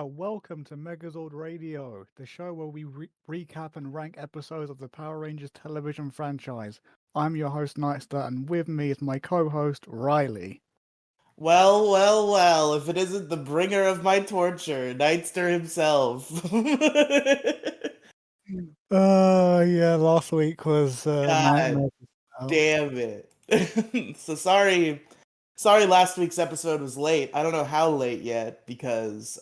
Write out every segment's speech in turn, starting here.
Welcome to Megazord Radio, the show where we recap and rank episodes of the Power Rangers television franchise. I'm your host, Nightster, and with me is my co host, Riely. Well, if it isn't the bringer of my torture, Nightster himself. Yeah, last week was God nightmare. damn it. So sorry last week's episode was late. I don't know how late yet because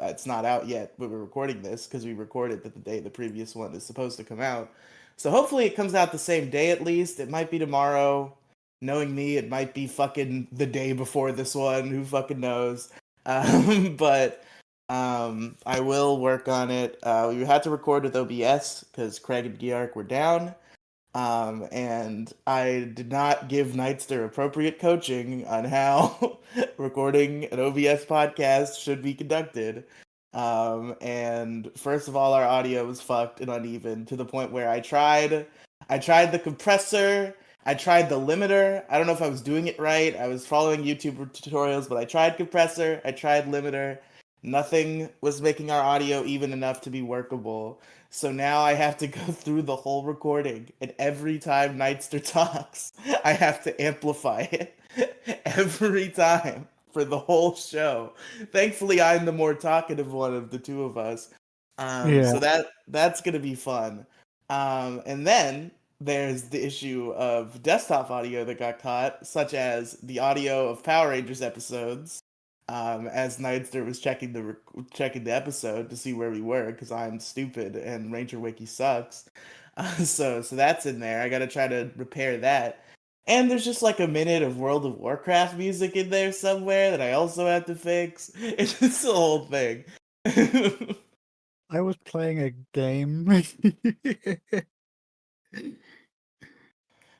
it's not out yet when we're recording this because we recorded the day the previous one is supposed to come out. So hopefully it comes out the same day at least. It might be tomorrow. Knowing me, it might be fucking the day before this one. Who fucking knows? But I will work on it. We had to record with OBS because Craig and Georg were down. And I did not give Nightster appropriate coaching on how recording an OBS podcast should be conducted. And first of all, our audio was fucked and uneven to the point where I tried the compressor, I tried the limiter. I don't know if I was doing it right. I was following YouTube tutorials, but I tried compressor, I tried limiter. Nothing was making our audio even enough to be workable. So now I have to go through the whole recording, and every time Nightster talks, I have to amplify it every time for the whole show. Thankfully, I'm the more talkative one of the two of us, Yeah, so that's gonna be fun. And then there's the issue of desktop audio that got caught, such as the audio of Power Rangers episodes as Nightster was checking the episode to see where we were because I'm stupid and Ranger Wiki sucks. So that's in there. I gotta try to repair that. And there's just like a minute of World of Warcraft music in there somewhere that I also have to fix. It's just a whole thing. I was playing a game.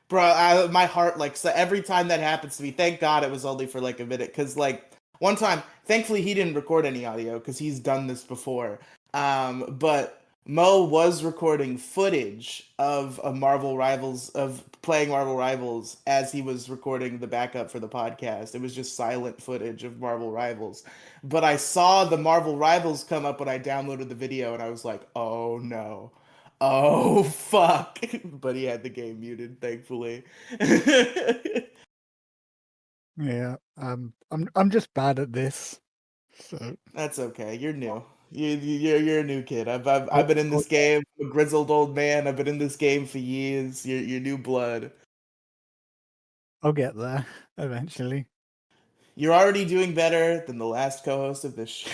Bro, my heart like so every time that happens to me. Thank God it was only for like a minute, because like one time, thankfully he didn't record any audio because he's done this before. But Mo was recording footage of a Marvel Rivals of playing Marvel Rivals as he was recording the backup for the podcast. It was just silent footage of Marvel Rivals. But I saw the Marvel Rivals come up when I downloaded the video, and I was like, "Oh no." Oh fuck! But he had the game muted, thankfully. Yeah, I'm just bad at this. So, That's okay. You're new. You're a new kid. I've I'll, been in I'll, this game. I'm a grizzled old man. I've been in this game for years. You're new blood. I'll get there eventually. You're already doing better than the last co-host of this show.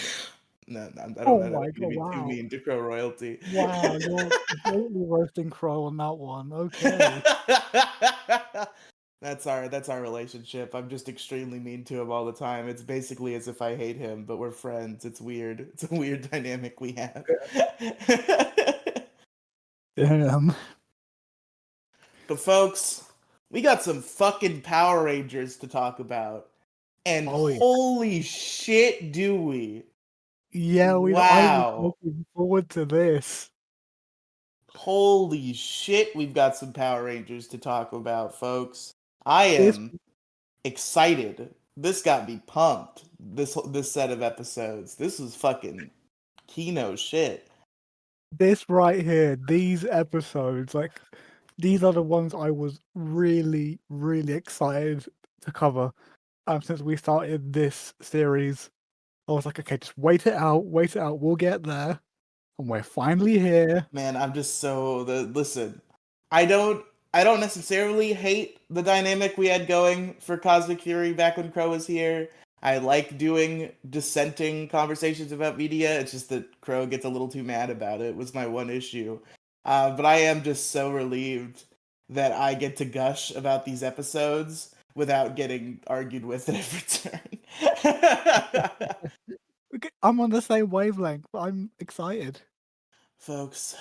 No, I don't. Oh I don't my mean to god, be too wow. mean to Crow royalty. Wow, you're completely roasting Crow on that one. Okay. That's our relationship. I'm just extremely mean to him all the time. It's basically as if I hate him, but we're friends. It's weird. It's a weird dynamic we have. Damn. But folks, we got some fucking Power Rangers to talk about. And Oh yeah. holy shit, do we? Yeah, I was Wow. looking forward to this. Holy shit, we've got some Power Rangers to talk about, folks. I This am excited. This got me pumped. This set of episodes. This was fucking Kino shit. this right here, these episodes, like these are the ones I was really, really excited to cover. Since we started this series. I was like, okay, just wait it out, we'll get there. And we're finally here. Man, I'm just so the listen. I don't necessarily hate the dynamic we had going for Cosmic Fury back when Crow was here. I like doing dissenting conversations about media. It's just that Crow gets a little too mad about it. Was my one issue. But I am just so relieved that I get to gush about these episodes without getting argued with at every turn. Okay, I'm on the same wavelength, but I'm excited. Folks,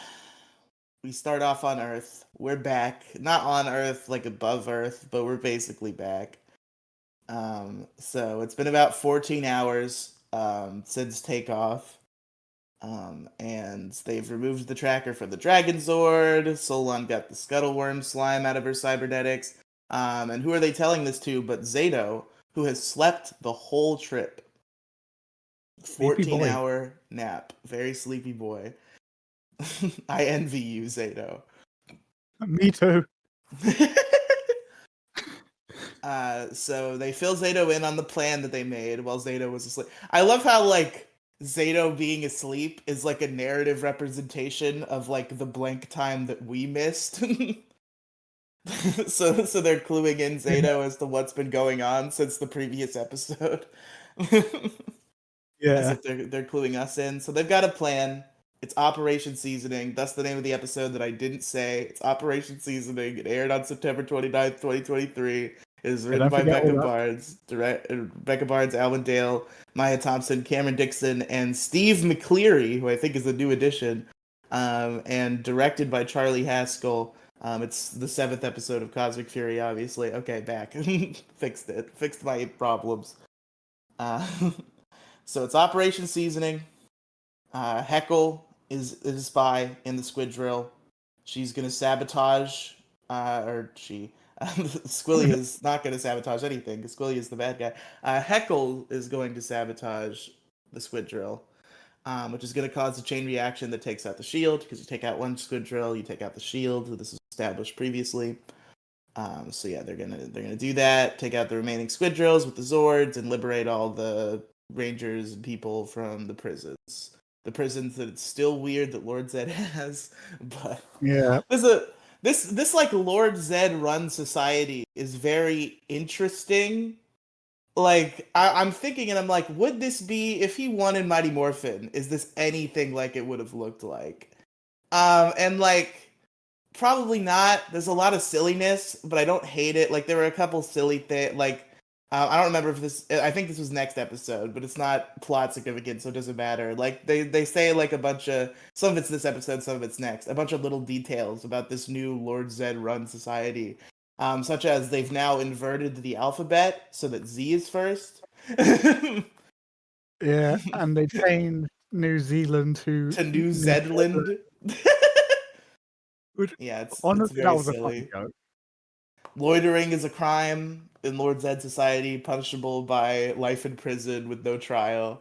we start off on Earth. We're back. Not on Earth, like above Earth, but we're basically back. So it's been about 14 hours since takeoff. And they've removed the tracker from the Dragon Zord. Solon got the Scuttleworm slime out of her cybernetics. And who are they telling this to but Zayto, who has slept the whole trip? Sleepy boy. 14-hour nap. Very sleepy boy. I envy you, Zayto. Me too. So they fill Zayto in on the plan that they made while Zayto was asleep. I love how like Zayto being asleep is like a narrative representation of like the blank time that we missed. So they're cluing in Zayto as to what's been going on since the previous episode. As Yeah. if they're cluing us in. So they've got a plan. It's Operation Seasoning. That's the name of the episode that I didn't say. It's Operation Seasoning. It aired on September 29th, 2023. It is Yeah, written don't by forget all Becca that. Barnes, Becca Barnes, Alan Dale, Maya Thompson, Cameron Dixon, and Steve McCleary, who I think is a new addition, and directed by Charlie Haskell. It's the 7th episode of Cosmic Fury, obviously. Okay, back. Fixed it. Fixed my problems. Uh, so it's Operation Seasoning. Heckle is a spy in the squid drill. She's gonna sabotage, or she. Squilly is not going to sabotage anything because Squilly is the bad guy. Heckle is going to sabotage the squid drill, which is going to cause a chain reaction that takes out the shield. Because you take out one squid drill, you take out the shield. This was established previously. So yeah, they're gonna do that. Take out the remaining squid drills with the Zords and liberate all the Rangers and people from the prisons. The prisons that it's still weird that Lord Zed has, but Yeah. there's a this like Lord Zed run society is very interesting. Like I'm thinking, and I'm like, would this be if he won in Mighty Morphin? Is this anything like it would have looked like? And like probably not. There's a lot of silliness, but I don't hate it. Like there were a couple silly things. Like I don't remember if this. I think this was next episode, but it's not plot significant, so it doesn't matter. Like they say like a bunch of some of it's this episode, some of it's next. A bunch of little details about this new Lord Zed run society, such as they've now inverted the alphabet so that Z is first. Yeah. And they changed New Zealand to To New New Zealand. Zedland. Which, Yeah, it's honestly, that very was a funny silly. joke. Loitering is a crime in Lord Zed society, punishable by life in prison with no trial.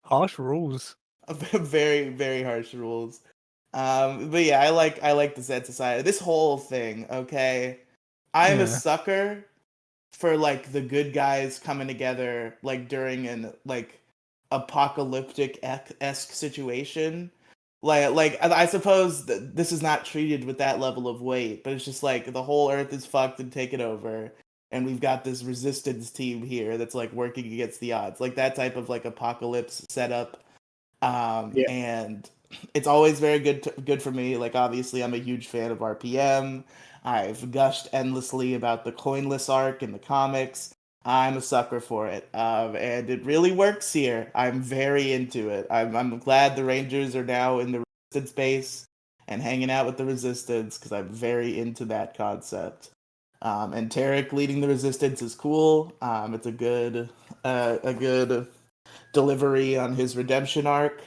Harsh rules. Very, very harsh rules. But yeah, I like the Zed society. This whole thing, okay. I'm a Yeah. sucker for like the good guys coming together like during an like apocalyptic esque situation. Like I suppose that this is not treated with that level of weight, but it's just like the whole Earth is fucked and taken over, and we've got this resistance team here that's like working against the odds, like that type of like apocalypse setup. Yeah. And it's always very good for me. Like obviously, I'm a huge fan of RPM. I've gushed endlessly about the coinless arc in the comics. I'm a sucker for it, and it really works here. I'm very into it. I'm glad the Rangers are now in the Resistance base and hanging out with the Resistance because I'm very into that concept. And Tarek leading the Resistance is cool. It's a good delivery on his redemption arc.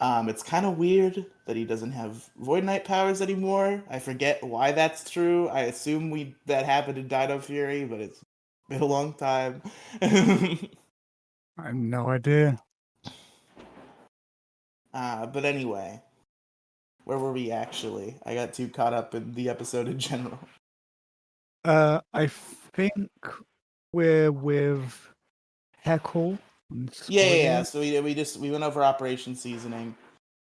It's kind of weird that he doesn't have Void Knight powers anymore. I forget why that's true. I assume that happened in Dino Fury, but it's been a long time. I have no idea. But anyway, where were we actually? I got too caught up in the episode in general. I think we're with Heckle and Yeah. Squillier. So we went over Operation Seasoning.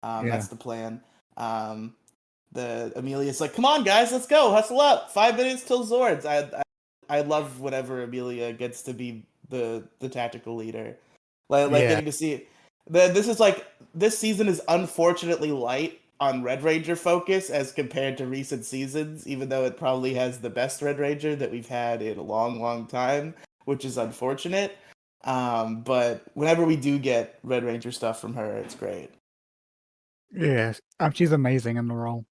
Yeah. That's the plan. The Amelia's like, come on, guys, let's go, hustle up. 5 minutes till Zords. I love whenever Amelia gets to be the tactical leader. Like Yeah. getting to see this season is unfortunately light on Red Ranger focus as compared to recent seasons, even though it probably has the best Red Ranger that we've had in a long, long time, which is unfortunate. But whenever we do get Red Ranger stuff from her, it's great. Yes. She's amazing in the role.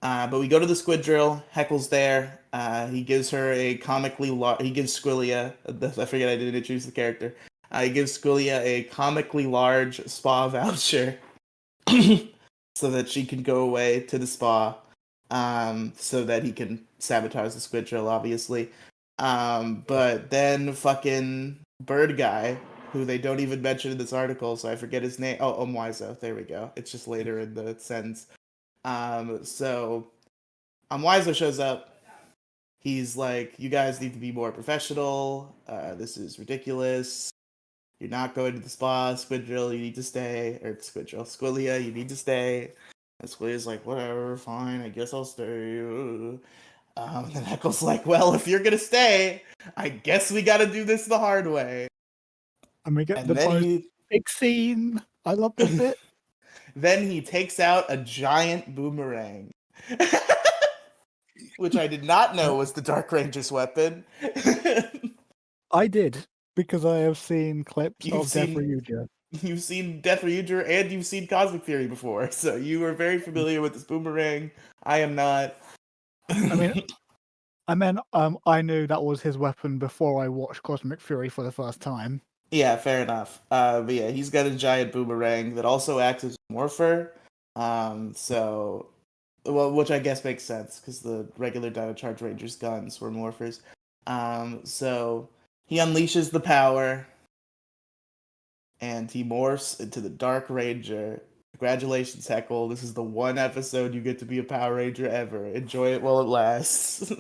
But we go to the squid drill. Heckle's there. He gives her a he gives Squillia. I forget I didn't introduce the character. He gives Squillia a comically large spa voucher, so that she can go away to the spa. So that he can sabotage the squid drill, obviously. But then fucking bird guy who they don't even mention in this article, so I forget his name. Oh, Omwizo. There we go. It's just later in the sentence. So Omwizo shows up. He's like, "You guys need to be more professional. This is ridiculous. You're not going to the spa. Squidrill, you need to stay. Or Squillia, you need to stay." And Squillia's like, "Whatever, fine. I guess I'll stay." And Heckle's like, "Well, if you're gonna stay, I guess we got to do this the hard way." And we get And the then most big scene. I love this bit. then he takes out a giant boomerang, which I did not know was the Dark Ranger's weapon. I did, because I have seen clips You've of Death seen Ryuja. you've seen Death Ryuja and you've seen Cosmic Fury before, so you are very familiar with this boomerang. I am not. I mean, I knew that was his weapon before I watched Cosmic Fury for the first time. Yeah, fair enough. But yeah, he's got a giant boomerang that also acts as a morpher. So, well, which I guess makes sense because the regular Dino Charge Ranger's guns were morphers. So he unleashes the power, and he morphs into the Dark Ranger. Congratulations, Heckle. This is the one episode you get to be a Power Ranger ever. Enjoy it while it lasts.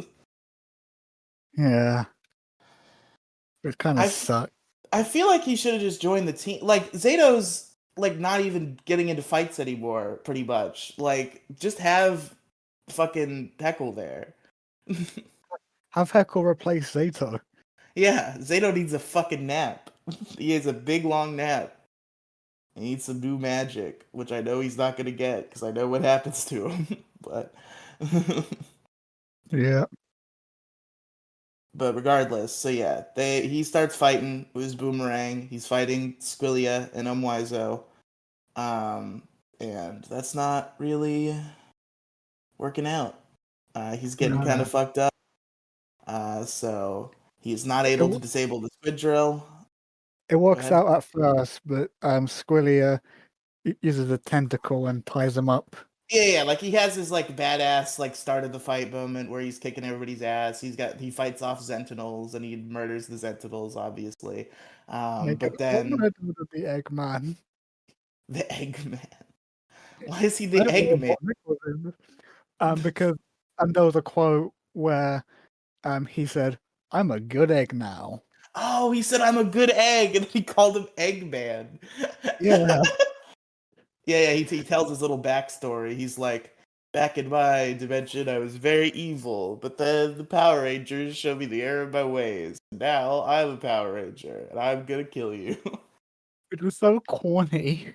Yeah. It kind of I sucked. I feel like he should have just joined the team. Like Zayto's like not even getting into fights anymore, pretty much. Like just have fucking Heckle there. Have Heckle replace Zayto. Yeah, Zayto needs a fucking nap. He has a big long nap. He needs some new magic, which I know he's not gonna get because I know what happens to him. But Yeah. but regardless, so yeah, he starts fighting with his boomerang. He's fighting Squillia and Umwizo. And that's not really working out. He's getting kind No. of fucked up. So he's not It, able to w- disable the squid drill. it Go works ahead. out at first, but Squillia uses a tentacle and ties him up. Yeah, like he has his like badass like start of the fight moment where he's kicking everybody's ass. He fights off Sentinels and he murders the Sentinels, obviously. But What would then I do with the Eggman? the Eggman. Why is he I the don't know Eggman? what Nick was in. Because there was a quote where he said, "I'm a good egg now." Oh, he said I'm a good egg, and he called him Eggman. Yeah. Yeah, he tells his little backstory. He's like, back in my dimension, I was very evil, but then the Power Rangers showed me the error of my ways. Now I'm a Power Ranger, and I'm gonna kill you. It was so corny.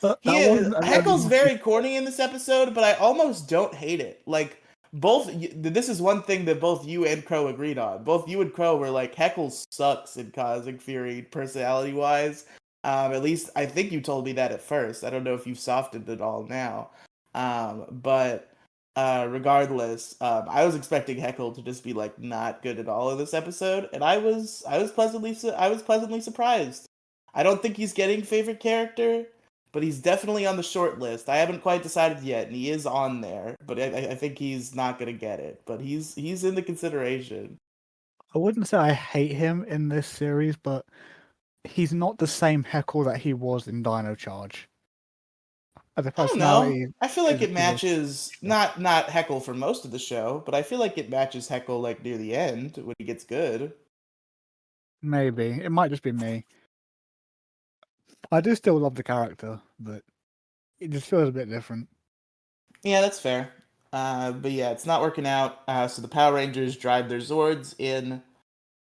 That He wasn't a very Heckle's nice. very corny in this episode, but I almost don't hate it. Like this is one thing that both you and Crow agreed on. Both you and Crow were like, Heckle sucks in Cosmic Fury personality wise. At least I think you told me that at first. I don't know if you've softened it all now. But regardless, I was expecting Heckle to just be like not good at all in this episode, and I was pleasantly surprised. I don't think he's getting favorite character, but he's definitely on the short list. I haven't quite decided yet, and he is on there, but I think he's not gonna get it. But he's in the consideration. I wouldn't say I hate him in this series, but he's not the same Heckle that he was in Dino Charge. As a I don't know. personality, I feel like it is a matches not Heckle for most of the show, but I feel like it matches Heckle like near the end when he gets good. maybe. It might just be me. I do still love the character, but it just feels a bit different. Yeah, that's fair. But yeah, it's not working out. So the Power Rangers drive their Zords in,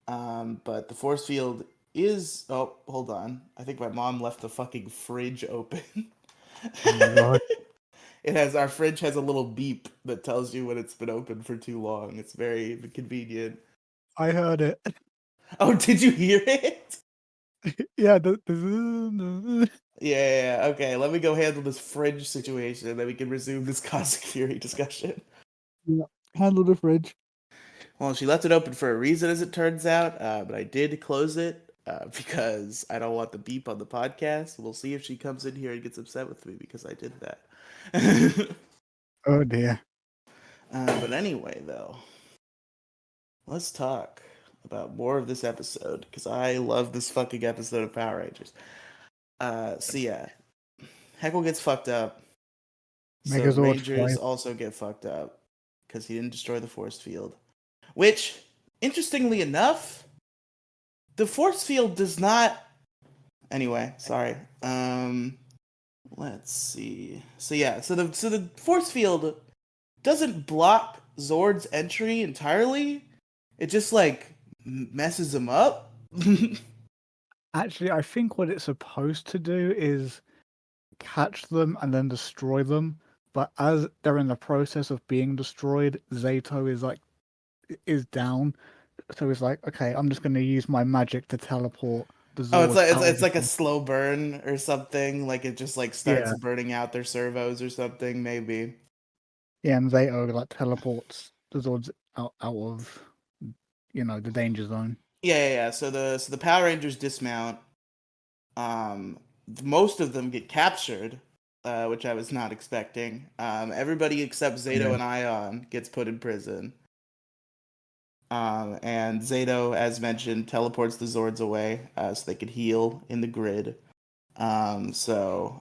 but the force field is. Oh, hold on. I think my mom left the fucking fridge open. Oh my god. Our fridge has a little beep that tells you when it's been open for too long. It's very convenient. I heard it. Oh, did you hear it? Yeah, Yeah, okay. Let me go handle this fridge situation, and then we can resume this Cosmic Fury discussion. yeah. Handle the fridge. Well, she left it open for a reason, as it turns out, but I did close it because I don't want the beep on the podcast. We'll see if she comes in here and gets upset with me because I did that. Oh dear. But anyway, though, let's talk about more of this episode because I love this fucking episode of Power Rangers. So yeah, Heckle gets fucked up. So the Megazord Rangers flies. also get fucked up because he didn't destroy the force field. Which, interestingly enough, the force field does not. Anyway, sorry. Let's see. So the force field doesn't block Zord's entry entirely. It just like messes him up. Actually, I think what it's supposed to do is catch them and then destroy them. But as they're in the process of being destroyed, Zayto is down. So he's like, okay, I'm just going to use my magic to teleport the Oh, it's Zords like it's, out of it's the like a force. slow burn or something. Like it just like starts Yeah, burning out their servos or something. Maybe. yeah, and Zayto like teleports the Zords out of the danger zone. Yeah. So the Power Rangers dismount. Most of them get captured, which I was not expecting. Everybody except Zayto Yeah. and Ion gets put in prison. And Zayto, as mentioned, teleports the Zords away so they could heal in the grid. And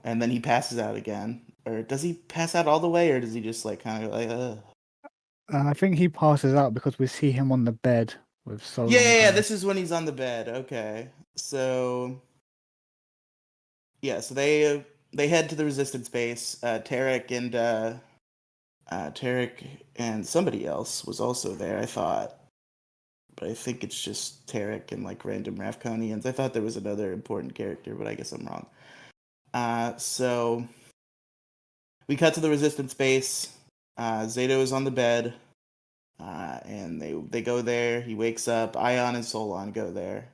then he passes out again. Or does he pass out all the way, or does he just like kind of like, I think he passes out because we see him on the bed with Solon Yeah. kind of. This is when he's on the bed. Okay, so yeah, so they head to the resistance base. Tarek and somebody else was also there, I thought. But I think it's just Tarek and like random Ravkonians. I thought there was another important character, but I guess I'm wrong. So we cut to the resistance base. Zayto is on the bed, and they go there. He wakes up. Ion and Solon go there.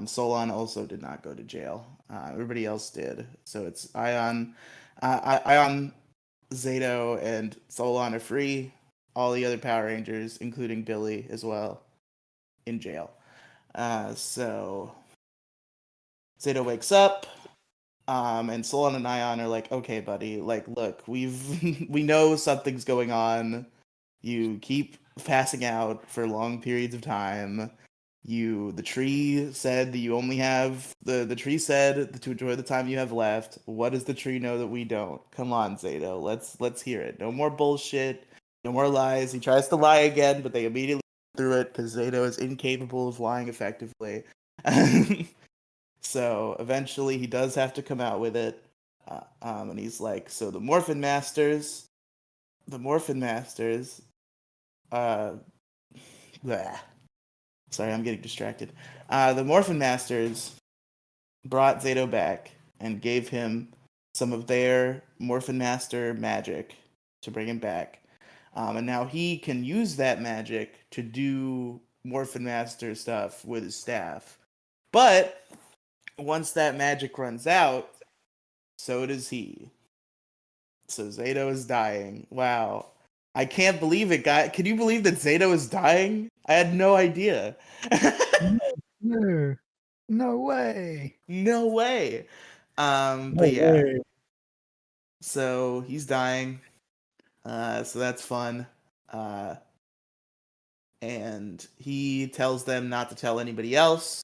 Solon also did not go to jail. Everybody else did. So it's Ion, Zayto, and Solon are free. All the other Power Rangers, including Billy as well, in jail. So Zayto wakes up, and Solon and Ion are like, "Okay, buddy, like, look, we know something's going on. You keep passing out for long periods of time. The tree said that you only have the tree said to enjoy the time you have left. What does the tree know that we don't? Come on, Zayto, let's hear it. No more bullshit, no more lies." He tries to lie again, but they immediately through it because Zayto is incapable of lying effectively. So eventually, he does have to come out with it, and he's like, "So the Morphin Masters, uh, bleh. Sorry, I'm getting distracted. The Morphin Masters brought Zayto back and gave him some of their Morphin Master magic to bring him back. And now he can use that magic to do Morphin Master stuff with his staff. But once that magic runs out, so does he. So Zayto is dying. Wow. I can't believe it, guy. Can you believe that Zayto is dying? I had no idea. No, no way. No way. No But yeah. way. So he's dying. So that's fun. Uh, and he tells them not to tell anybody else,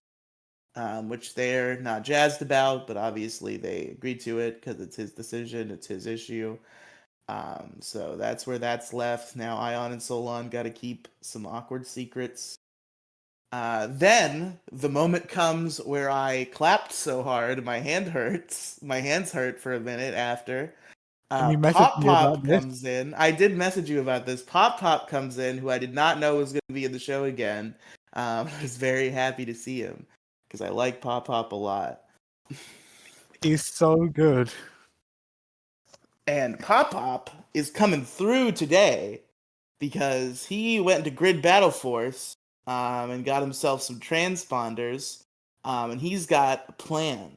which they're not jazzed about, but obviously they agreed to it because it's his decision, it's his issue. So that's where that's left. Now Ion and Solon got to keep some awkward secrets. Then the moment comes where I clapped so hard my hand hurts. My hands hurt for a minute after. And you messaged Pop me about Pop this. comes in. I did message you about this. Pop Pop comes in, who I did not know was going to be in the show again. I was very happy to see him because I like Pop Pop a lot. He's so good. And Pop Pop is coming through today because he went into Grid Battle Force and got himself some transponders. And he's got a plan.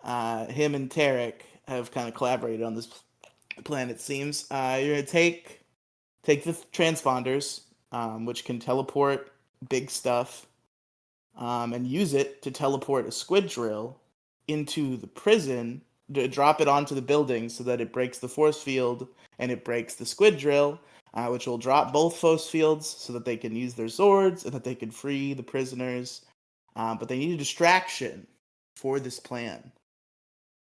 Him and Tarek have kind of collaborated on this plan, it seems. You're going to take the transponders, which can teleport big stuff, and use it to teleport a squid drill into the prison, to drop it onto the building so that it breaks the force field and it breaks the squid drill. which will drop both force fields so that they can use their swords and that they can free the prisoners. But they need a distraction for this plan.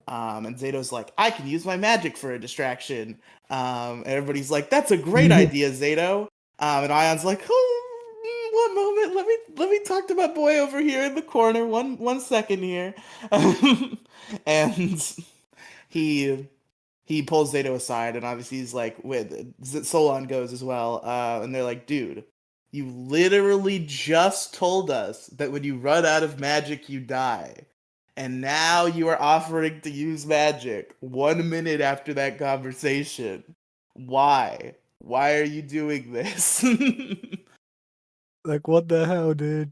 And Zayto's like, I can use my magic for a distraction. And everybody's like, that's a great idea, Zayto. And Ion's like, one moment, let me talk to my boy over here in the corner. One second here. And he pulls Zayto aside, and obviously he's like, Solon goes as well. And they're like, dude, you literally just told us that when you run out of magic, you die. And now you are offering to use magic 1 minute after that conversation. Why? Why are you doing this? Like, what the hell, dude?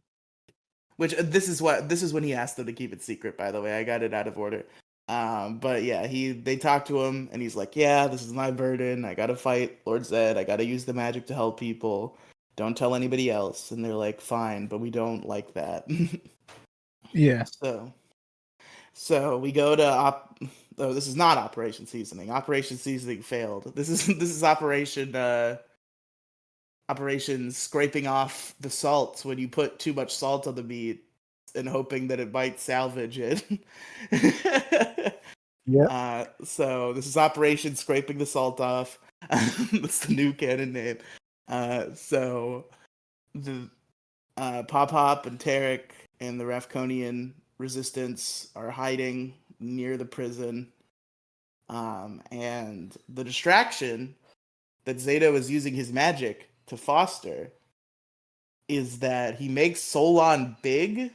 Which this is when he asked them to keep it secret. By the way, I got it out of order. But yeah, they talk to him, and he's like, "Yeah, this is my burden. I gotta fight Lord Zed. I gotta use the magic to help people. Don't tell anybody else." And they're like, "Fine, but we don't like that." Yeah. So we go to Oh, this is not Operation Seasoning. Operation Seasoning failed. This is Operation scraping off the salt when you put too much salt on the meat and hoping that it might salvage it. Yeah. So this is Operation scraping the salt off. That's the new canon name. So the Pop Hop and Tarek and the Rafconian resistance are hiding near the prison. And the distraction that Zayto is using his magic to foster is that he makes Solon big.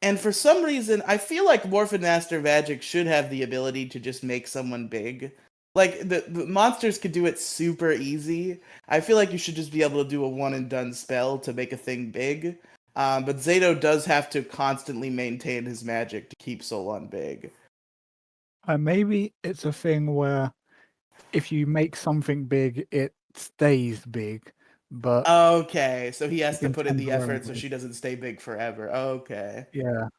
And for some reason, I feel like Morphin Master magic should have the ability to just make someone big. Like, the monsters could do it super easy. I feel like you should just be able to do a one and done spell to make a thing big. But Zayto does have to constantly maintain his magic to keep Solon big. Maybe it's a thing where if you make something big, it stays big. But Okay, so he has to can put in the effort so temporarily. she doesn't stay big forever. Okay. Yeah.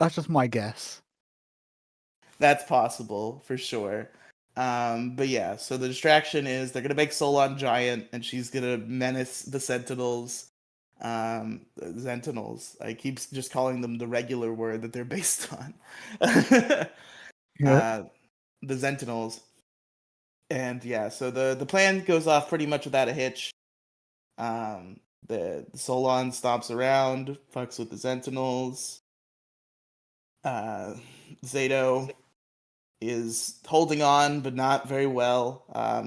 That's just my guess. That's possible for sure. But yeah, so the distraction is they're gonna make Solon giant, and she's gonna menace the Sentinels. Sentinels. I keep just calling them the regular word that they're based on. Yeah. The Sentinels. And yeah, so the plan goes off pretty much without a hitch. The Solon stomps around, fucks with the Sentinels. Zayto is holding on, but not very well.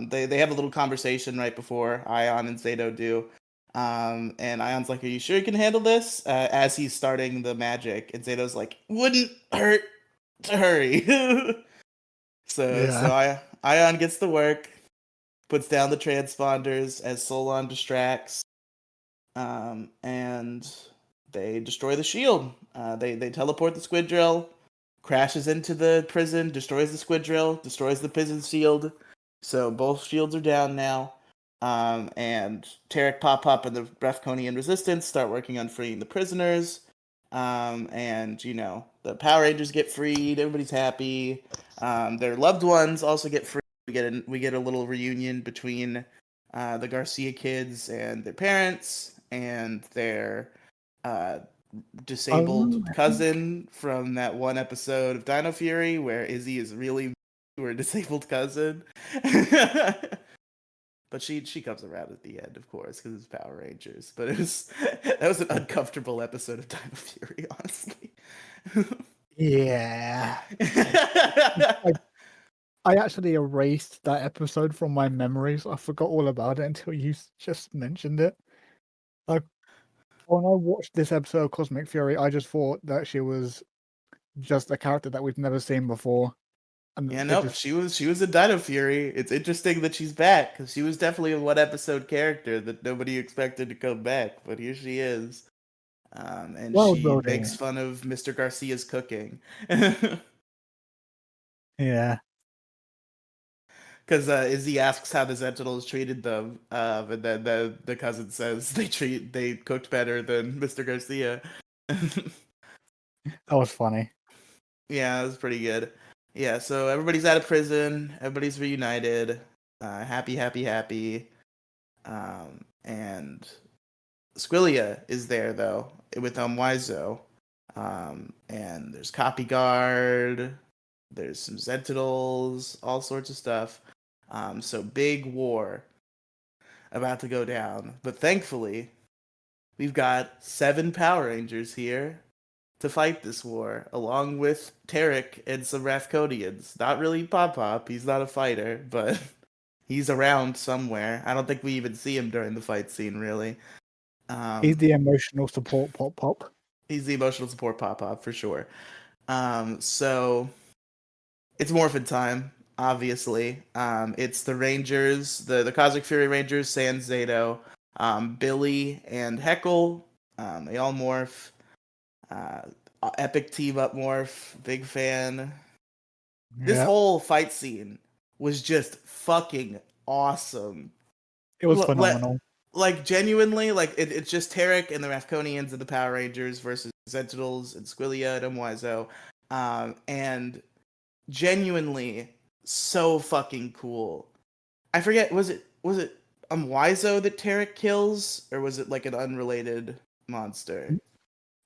They have a little conversation right before Ion and Zayto do. And Ion's like, "Are you sure you can handle this?" As he's starting the magic, and Zayto's like, "Wouldn't hurt to hurry." So Ion gets to work, puts down the transponders as Solon distracts, and they destroy the shield. They teleport the squid drill, crashes into the prison, destroys the squid drill, destroys the prison shield. So both shields are down now. And Tarek, Pop Pop, and the Rafconian Resistance start working on freeing the prisoners. And you know, the Power Rangers get freed. Everybody's happy. Their loved ones also get free. We get a little reunion between the Garcia kids and their parents and their disabled cousin from that one episode of Dino Fury where Izzy is really her disabled cousin. But she comes around at the end, of course, because it's Power Rangers. But that was an uncomfortable episode of Dino Fury, honestly. Yeah. I actually erased that episode from my memories. I forgot all about it until you just mentioned it. Like, when I watched this episode of Cosmic Fury, I just thought that she was just a character that we've never seen before. And Yeah, nope, she was a Dino Fury. It's interesting that she's back because she was definitely a one episode character that nobody expected to come back, but here she is, and world she building. makes fun of Mr. Garcia's cooking. Yeah. Because Izzy asks how the Sentinels treated them, and then the cousin says they cooked better than Mr. Garcia. That was funny. Yeah, it was pretty good. Yeah, so everybody's out of prison. Everybody's reunited. Happy, happy, happy. And Squillia is there though with Wizo. And there's Copy Guard, there's some Sentinels, all sorts of stuff. So big war about to go down. But thankfully, we've got 7 Power Rangers here to fight this war, along with Tarek and some Rathcodians. Not really Pop Pop, he's not a fighter, but he's around somewhere. I don't think we even see him during the fight scene, really. He's the emotional support Pop Pop. He's the emotional support Pop Pop for sure. So it's Morphin time, obviously. It's the Rangers, the Cosmic Fury Rangers, Sans Zayto, Billy, and Heckle. They all morph. Epic team up morph. Big fan. This whole fight scene was just fucking awesome. It was phenomenal. Like genuinely, like it's just Tarek and the Rathconians and the Power Rangers versus Sentinels and Squillia and Mwizo. And genuinely so fucking cool. I forget, was it Mwizo that Tarek kills, or was it like an unrelated monster?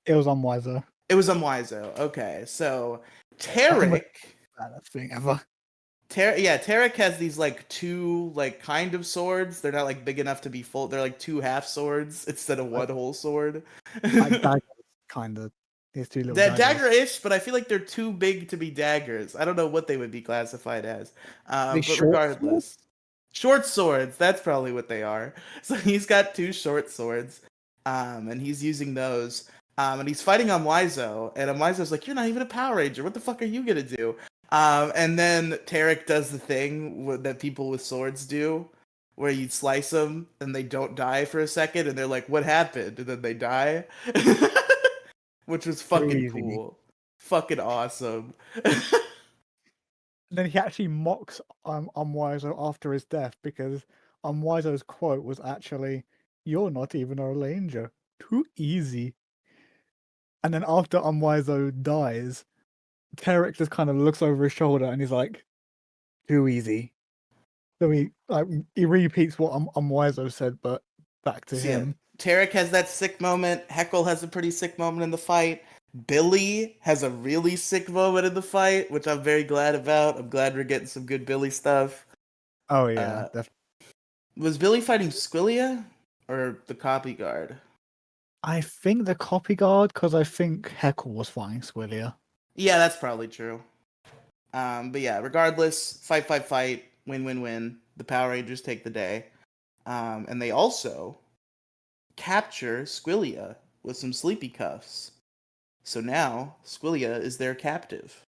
It was Mwizo. It was Mwizo. Okay, so Tarek. Best thing ever. Tarek has these like 2 like kind of swords. They're not like big enough to be full. They're like 2 half swords instead of 1 whole sword. Like daggers, kind of. These 2 little daggers. Dagger-ish, but I feel like they're too big to be daggers. I don't know what they would be classified as. But regardless, short swords. That's probably what they are. So he's got 2 short swords, and he's using those. And he's fighting Mwizo, and Mwizo's like, "You're not even a Power Ranger. What the fuck are you gonna do?" And then Tarek does the thing that people with swords do, where you slice them and they don't die for a second, and they're like, "What happened?" And then they die, which was fucking cool, fucking awesome. Then he actually mocks Mwizo after his death, because Mwizo's quote was actually, "You're not even a ranger. Too easy." And then after Mwizo dies, Tarek just kind of looks over his shoulder and he's like, "Too easy." So he repeats what Mwizo said, but back to him. Tarek has that sick moment. Heckle has a pretty sick moment in the fight. Billy has a really sick moment in the fight, which I'm very glad about. I'm glad we're getting some good Billy stuff. Oh yeah, definitely. Was Billy fighting Squillia or the Copy Guard? I think the Copy Guard, because I think Heckle was fighting Squillia. Yeah, that's probably true. But yeah, regardless, fight, win. The Power Rangers take the day. And they also capture Squillia with some sleepy cuffs. So now Squillia is their captive,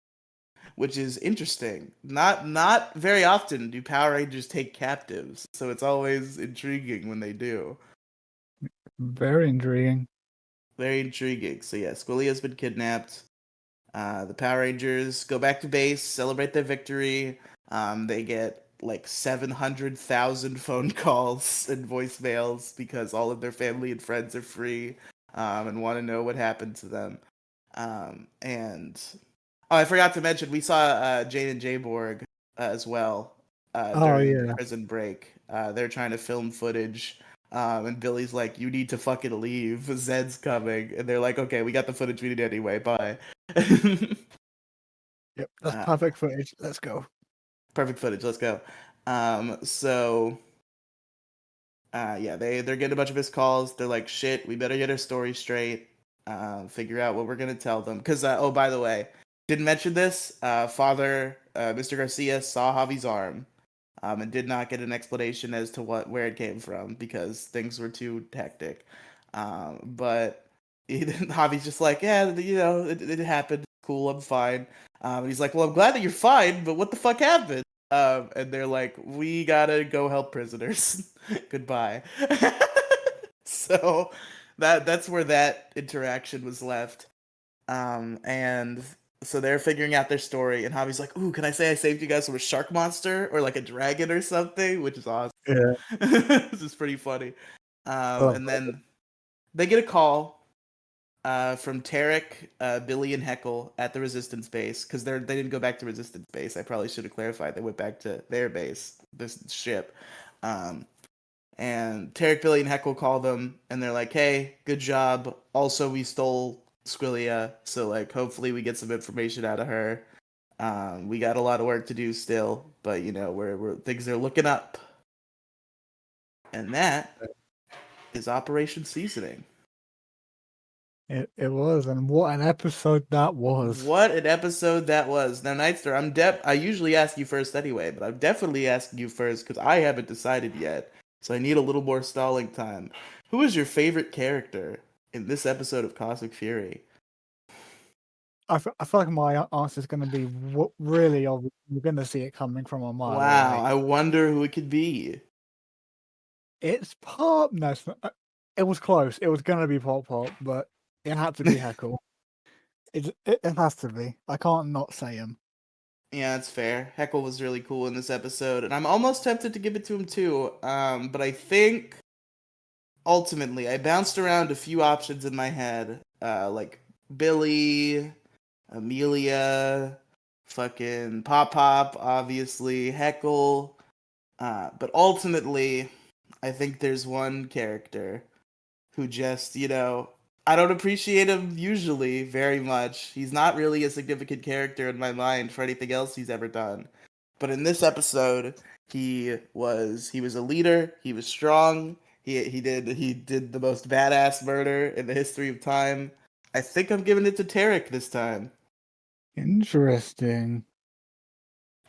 which is interesting. Not very often do Power Rangers take captives, so it's always intriguing when they do. Very intriguing. Very intriguing. So yeah, Squillia's been kidnapped. The Power Rangers go back to base, celebrate their victory. They get like 700,000 phone calls and voicemails because all of their family and friends are free and want to know what happened to them. And I forgot to mention, we saw Jane and Jayborg as well during Prison Break. They're trying to film footage. And Billy's like, "You need to fucking leave. Zed's coming." And they're like, "Okay, we got the footage we need anyway. Bye." Yep, that's perfect footage. Let's go. Perfect footage. Let's go. Yeah, they're getting a bunch of missed calls. They're like, "Shit, we better get our story straight. Figure out what we're gonna tell them." Because oh, by the way, didn't mention this. Father, Mr. Garcia saw Javi's arm. And did not get an explanation as to where it came from because things were too hectic. But Javi's just like, "Yeah, it happened. Cool, I'm fine." And he's like, "Well, I'm glad that you're fine, but what the fuck happened?" And they're like, "We gotta go help prisoners. Goodbye." So that's where that interaction was left. And so they're figuring out their story, and Javi's like, "Ooh, can I say I saved you guys from a shark monster or like a dragon or something?" Which is awesome. Yeah. This is pretty funny. And then they get a call From Tarek, Billy, and Heckle at the Resistance base, because they didn't go back to Resistance base. I probably should have clarified. They went back to their base, this ship. Um, and Tarek, Billy, and Heckle call them, and they're like, "Hey, good job. Also, we stole Squillia, so like, hopefully, we get some information out of her. We got a lot of work to do still, but you know, we're things are looking up." And that is Operation Seasoning. It was, and what an episode that was. What an episode that was. Now, Nightster, I usually ask you first anyway, but I'm definitely asking you first because I haven't decided yet. So I need a little more stalling time. Who is your favorite character in this episode of Cosmic Fury? I feel like my answer is going to be really obvious. You're going to see it coming from a mile Wow, away. I wonder who it could be. It's Pop. No, it was close. It was going to be Pop, but it had to be Heckle. It has to be. I can't not say him. Yeah, it's fair. Heckle was really cool in this episode, and I'm almost tempted to give it to him too. But I think ultimately I bounced around a few options in my head, like Billy, Amelia, fucking Pop Pop, obviously, Heckle. But ultimately, I think there's one character who just, I don't appreciate him usually very much. He's not really a significant character in my mind for anything else he's ever done. But in this episode, he was a leader, he was strong, he did the most badass murder in the history of time. I think I'm giving it to Tarek this time. Interesting.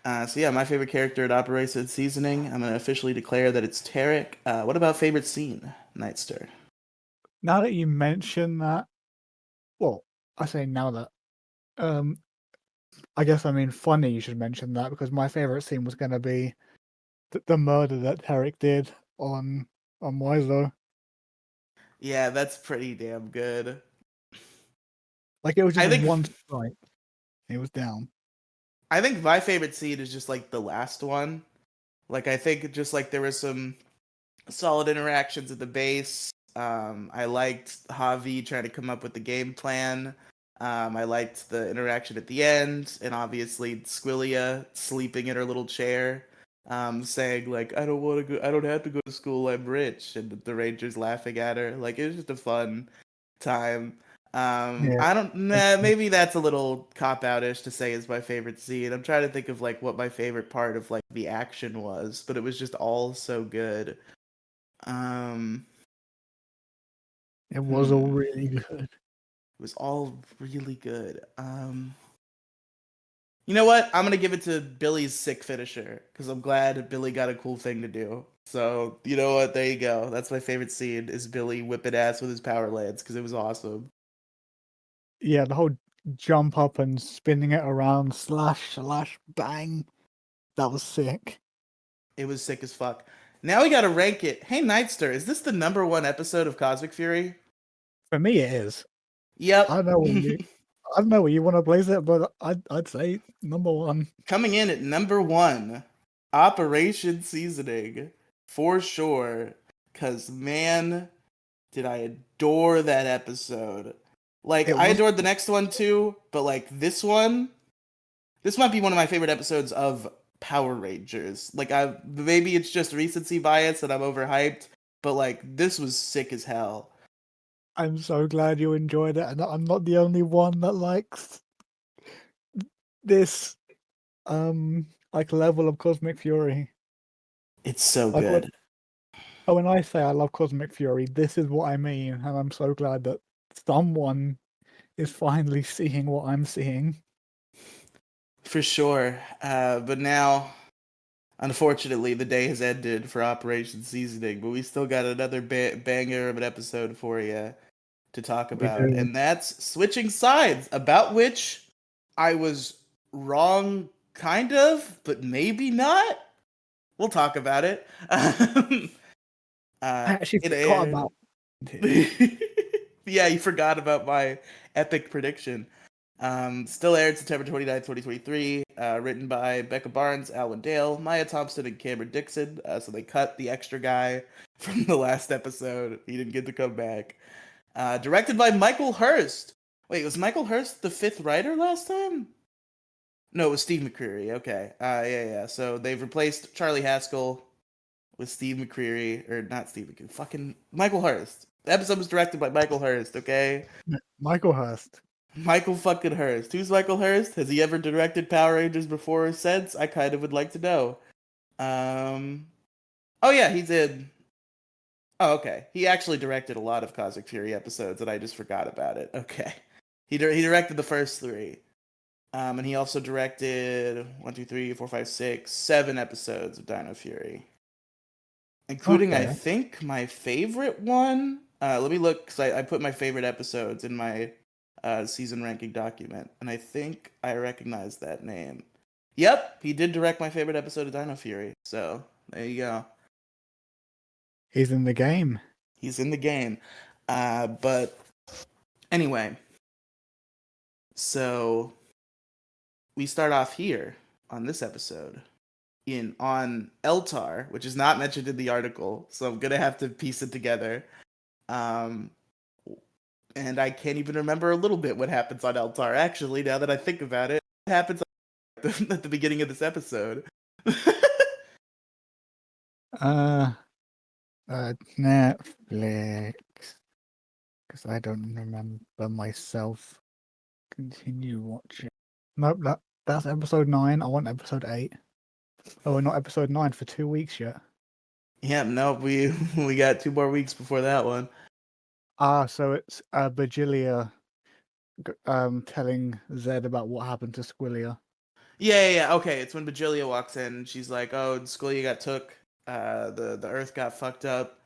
So yeah, my favorite character at Operation Seasoning. I'm gonna officially declare that it's Tarek. What about favorite scene, Nightster? Now that you mention that, well, I say now that, I guess I mean funny you should mention that because my favorite scene was going to be the murder that Tarek did on Wiseau. Yeah, that's pretty damn good. Like it was I just think one strike, and it was down. I think my favorite scene is just like the last one. Like I think just like there was some solid interactions at the base. I liked Javi trying to come up with the game plan. I liked the interaction at the end, and obviously Squillia sleeping in her little chair, saying like, "I don't want to go. I don't have to go to school. I'm rich," and the Rangers laughing at her. Like it was just a fun time. Yeah. I don't. Nah, maybe that's a little cop outish to say is my favorite scene. I'm trying to think of like what my favorite part of like the action was, but it was just all so good. Um, It was all hmm. really good. It was all really good. You know what? I'm gonna give it to Billy's sick finisher because I'm glad Billy got a cool thing to do. So you know what? There you go. That's my favorite scene is Billy whipping ass with his power lance because it was awesome. Yeah, the whole jump up and spinning it around, slash, bang. That was sick. It was sick as fuck. Now we gotta rank it. Hey Nightster, is this the number one episode of Cosmic Fury? For me, it is. I Yep. don't know where I don't know where you want to place it, but I'd say number one. Coming in at number one, Operation Seasoning, for sure. Cause man, did I adore that episode. Like It I was adored the next one too, but like this might be one of my favorite episodes of Power Rangers. Like I maybe it's just recency bias that I'm overhyped, but like this was sick as hell. I'm so glad you enjoyed it, and I'm not the only one that likes this like level of Cosmic Fury. It's so Like good. when I say I love Cosmic Fury, this is what I mean, and I'm so glad that someone is finally seeing what I'm seeing. For sure. But now unfortunately, the day has ended for Operation Seasoning, but we still got another banger of an episode for you to talk We about, do. and that's Switching Sides, about which I was wrong, kind of, but maybe not. We'll talk about it. I actually It forgot aired. about it. Yeah, you forgot about my epic prediction. Still aired September 29th, 2023. Written by Becca Barnes, Alwyn Dale, Maya Thompson, and Cameron Dixon. So they cut the extra guy from the last episode. He didn't get to come back. Directed by Michael Hurst. Wait, was Michael Hurst the fifth writer last time? No, it was Steve McCreary. Okay. Yeah. So they've replaced Charlie Haskell with Steve McCreary, or not Steve McCreary, fucking Michael Hurst. The episode was directed by Michael Hurst, okay? Michael Hurst. Michael fucking Hurst. Who's Michael Hurst? Has he ever directed Power Rangers before or since? I kind of would like to know. Oh yeah, he did. Oh, okay. He actually directed a lot of Cosmic Fury episodes, and I just forgot about it. Okay. He directed the first three. And he also directed 7 episodes of Dino Fury. Including, I think, my favorite one. Let me look, because I put my favorite episodes in my season ranking document, and I think I recognize that name. Yep, he did direct my favorite episode of Dino Fury, so there you go. He's in the game. He's in the game. But anyway, so we start off here on this episode on Eltar, which is not mentioned in the article, so I'm gonna have to piece it together. And I can't even remember a little bit what happens on Eltar. Actually, now that I think about it, what happens at the beginning of this episode? Netflix. Because I don't remember myself. Continue watching. Nope, that's episode 9. I want episode 8. Oh, we're not episode 9 for 2 weeks yet. Yeah, no, we got 2 more weeks before that one. So it's Bajilia telling Zed about what happened to Squillia. Yeah. Okay, it's when Bajilia walks in. She's like, "Oh, Squillia got took. The Earth got fucked up."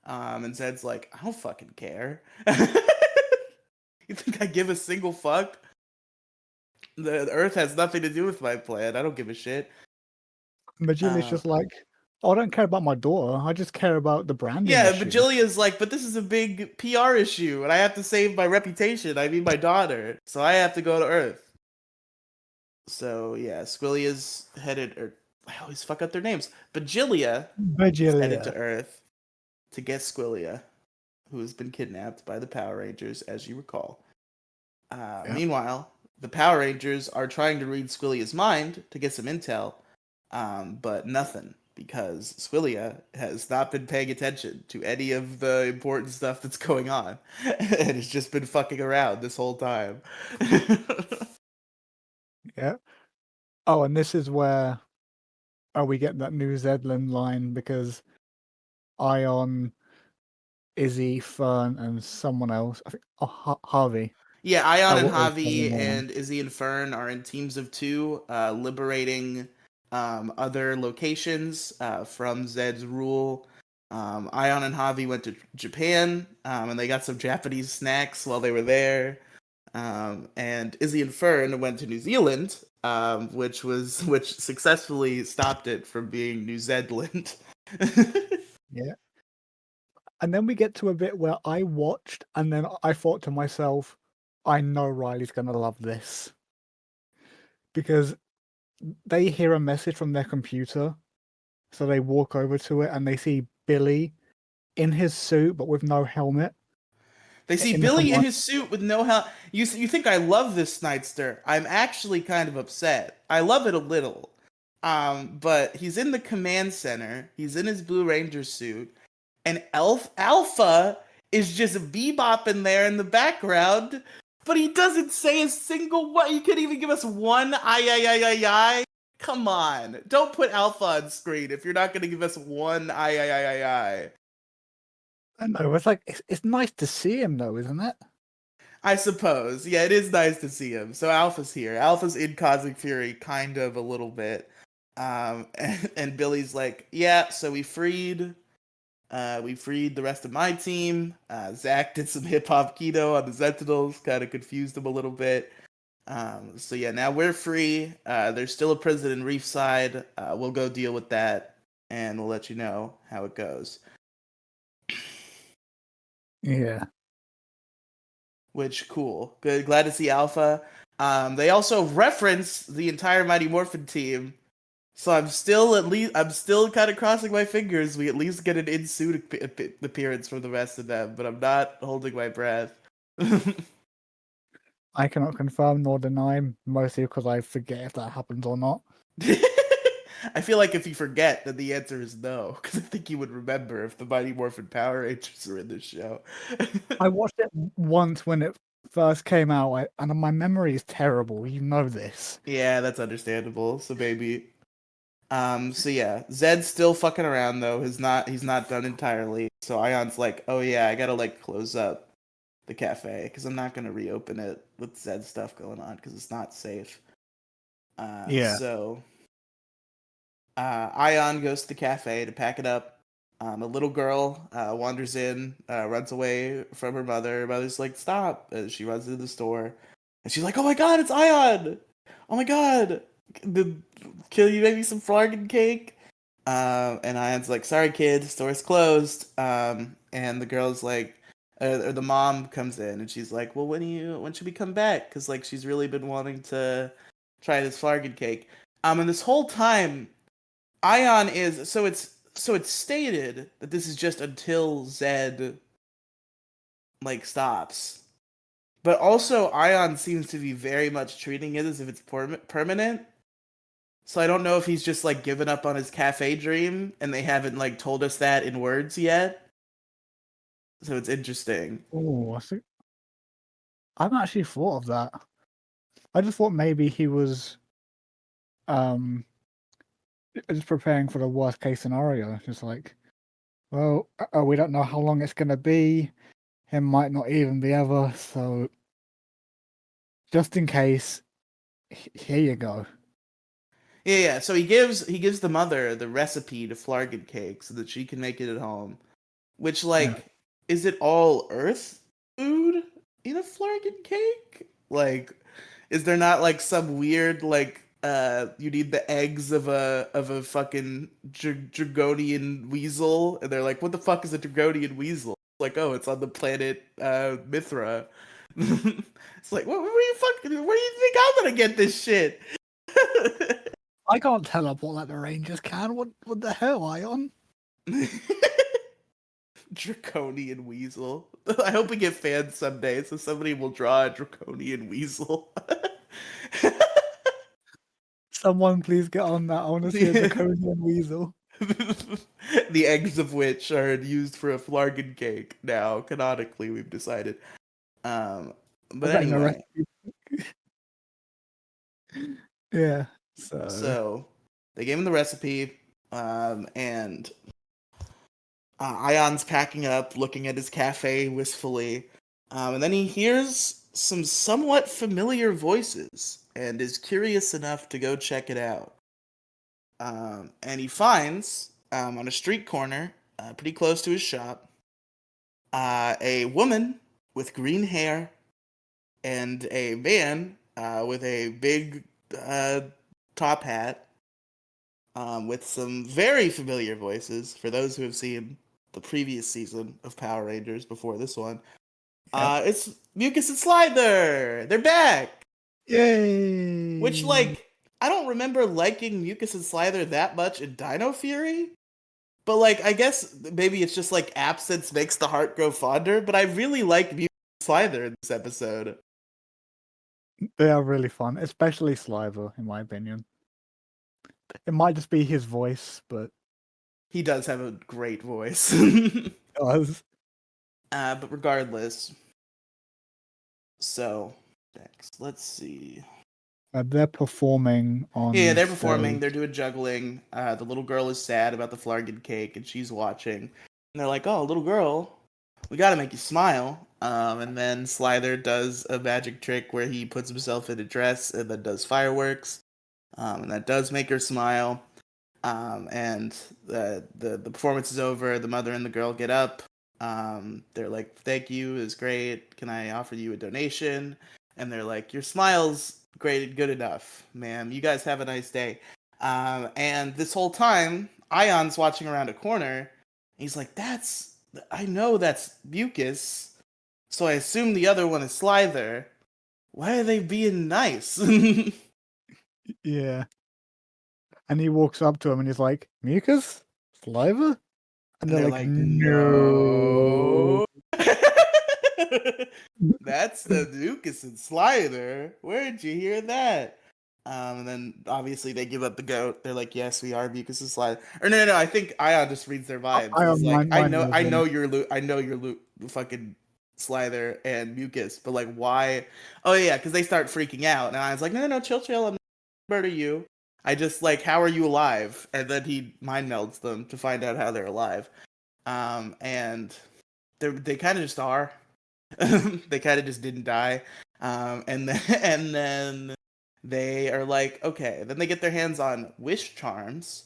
And Zed's like, "I don't fucking care." You think I give a single fuck? The Earth has nothing to do with my plan. I don't give a shit. Bajilia's just like, oh, I don't care about my daughter. I just care about the branding issue. Bajilia's like, but this is a big PR issue, and I have to save my reputation. I mean, my daughter, so I have to go to Earth. So yeah, Squillia's headed, or I always fuck up their names. Bajilia is headed to Earth to get Squillia, who has been kidnapped by the Power Rangers, as you recall. Meanwhile, the Power Rangers are trying to read Squillia's mind to get some intel, but nothing, because Squillia has not been paying attention to any of the important stuff that's going on, and has just been fucking around this whole time. Yeah. Oh, and this is where we get that new Zedlin line, because Ion, Izzy, Fern, and someone else, I think, Harvey. Yeah, Ion and Javi and Izzy and Fern are in teams of 2, liberating other locations from Zed's rule. Ion and Javi went to Japan, and they got some Japanese snacks while they were there. And Izzy and Fern went to New Zealand, which successfully stopped it from being New Zedland. Yeah. And then we get to a bit where I watched, and then I thought to myself, I know Riley's going to love this. Because they hear a message from their computer, so they walk over to it, and they see Billy in his suit, but with no helmet. They see Billy in his suit with no helmet. You think I love this Nightster? I'm actually kind of upset. I love it a little. But he's in the command center. He's in his Blue Ranger suit. And Alpha is just bebopping there in the background, but he doesn't say a single word. You couldn't even give us one I. Come on. Don't put Alpha on screen if you're not going to give us one I. I know, it's like, it's nice to see him though, isn't it? I suppose. Yeah, it is nice to see him. So Alpha's here. Alpha's in Cosmic Fury kind of a little bit. And Billy's like, yeah, so we freed the rest of my team. Zach did some hip-hop keto on the Sentinels, kind of confused them a little bit. So yeah, now we're free. There's still a prison in Reefside. We'll go deal with that, and we'll let you know how it goes. Yeah. Which, cool. Good. Glad to see Alpha. They also reference the entire Mighty Morphin team So I'm still kind of crossing my fingers. We at least get an in-suit appearance from the rest of them, but I'm not holding my breath. I cannot confirm nor deny, mostly because I forget if that happens or not. I feel like if you forget, then the answer is no, because I think you would remember if the Mighty Morphin Power Rangers are in this show. I watched it once when it first came out, and my memory is terrible. You know this. Yeah, that's understandable. So maybe. So yeah, Zed's still fucking around though. He's not done entirely. So Ion's like, oh yeah, I gotta like close up the cafe because I'm not gonna reopen it with Zed stuff going on because it's not safe. Yeah. So Ion goes to the cafe to pack it up. A little girl wanders in, runs away from her mother. Her mother's like, stop. She runs into the store. And she's like, oh my god, it's Ion! Oh my god! Can you make me some flargon cake? And Ion's like, sorry kid, the store's closed. And the girl's like, or the mom comes in and she's like, well, when should we come back? Because like she's really been wanting to try this flargon cake. And this whole time, Ion is it's stated that this is just until Zed like stops. But also Ion seems to be very much treating it as if it's permanent. So I don't know if he's just like given up on his cafe dream and they haven't like told us that in words yet. So it's interesting. Oh, I haven't actually thought of that. I just thought maybe he was just preparing for the worst case scenario. Just like, well, we don't know how long it's gonna be. It might not even be ever. So, just in case, here you go. Yeah. So he gives the mother the recipe to flargon cake so that she can make it at home. Which Yeah. like is it all Earth food in a flargon cake? Like, is there not like some weird like you need the eggs of a fucking Dragonian weasel, and they're like, what the fuck is a Dragonian weasel? Like, oh, it's on the planet Mithra. It's like, where do you think I'm gonna get this shit? I can't teleport like the Rangers can. What the hell, Ion? Draconian weasel. I hope we get fans someday, so somebody will draw a draconian weasel. Someone please get on that. I want to see a draconian weasel. The eggs of which are used for a flargon cake. Now, canonically, we've decided. But That in the anyway, recipe. Yeah. so they gave him the recipe, and Ion's packing up, looking at his cafe wistfully, and then he hears some somewhat familiar voices and is curious enough to go check it out. And he finds on a street corner, pretty close to his shop, a woman with green hair and a man with a big top hat with some very familiar voices for those who have seen the previous season of Power Rangers before this one. Yep. It's Mucus and Slider. They're back. Yay! Which like I don't remember liking Mucus and Slider that much in Dino Fury. But like I guess maybe it's just like absence makes the heart grow fonder, but I really like Mucus and Slider in this episode. They are really fun, especially Sliver, in my opinion. It might just be his voice, but He does have a great voice. it does. But regardless, so next, let's see. They're performing on Yeah, they're stage. performing. They're doing juggling. The little girl is sad about the flargon cake, and she's watching. And they're like, "Oh, little girl, we gotta make you smile." And then Slither does a magic trick where he puts himself in a dress and then does fireworks. And that does make her smile. And the performance is over. The mother and the girl get up. They're like, "Thank you, it was great. Can I offer you a donation?" And they're like, "Your smile's great and good enough, ma'am. You guys have a nice day." And this whole time, Ion's watching around a corner. He's like, I know that's Mucus, so I assume the other one is Slither. Why are they being nice?" Yeah. and he walks up to him and he's like, "Mucus, saliva," and And they're they're like, like, "No." no. That's the mucus and slider. Where'd you hear that? And then obviously they give up the goat. They're like, yes, we are mucus and slider. Or no. I think Ion just reads their vibes. I He's am like, mine was I him. know you're fucking Slither and mucus, but like, why? Oh yeah, because they start freaking out, and I was like, no, chill. I'm not murder you. I just like, how are you alive? And then he mind melds them to find out how they're alive. And they kind of just are. They kind of just didn't die. And then they are like, okay. Then they get their hands on wish charms,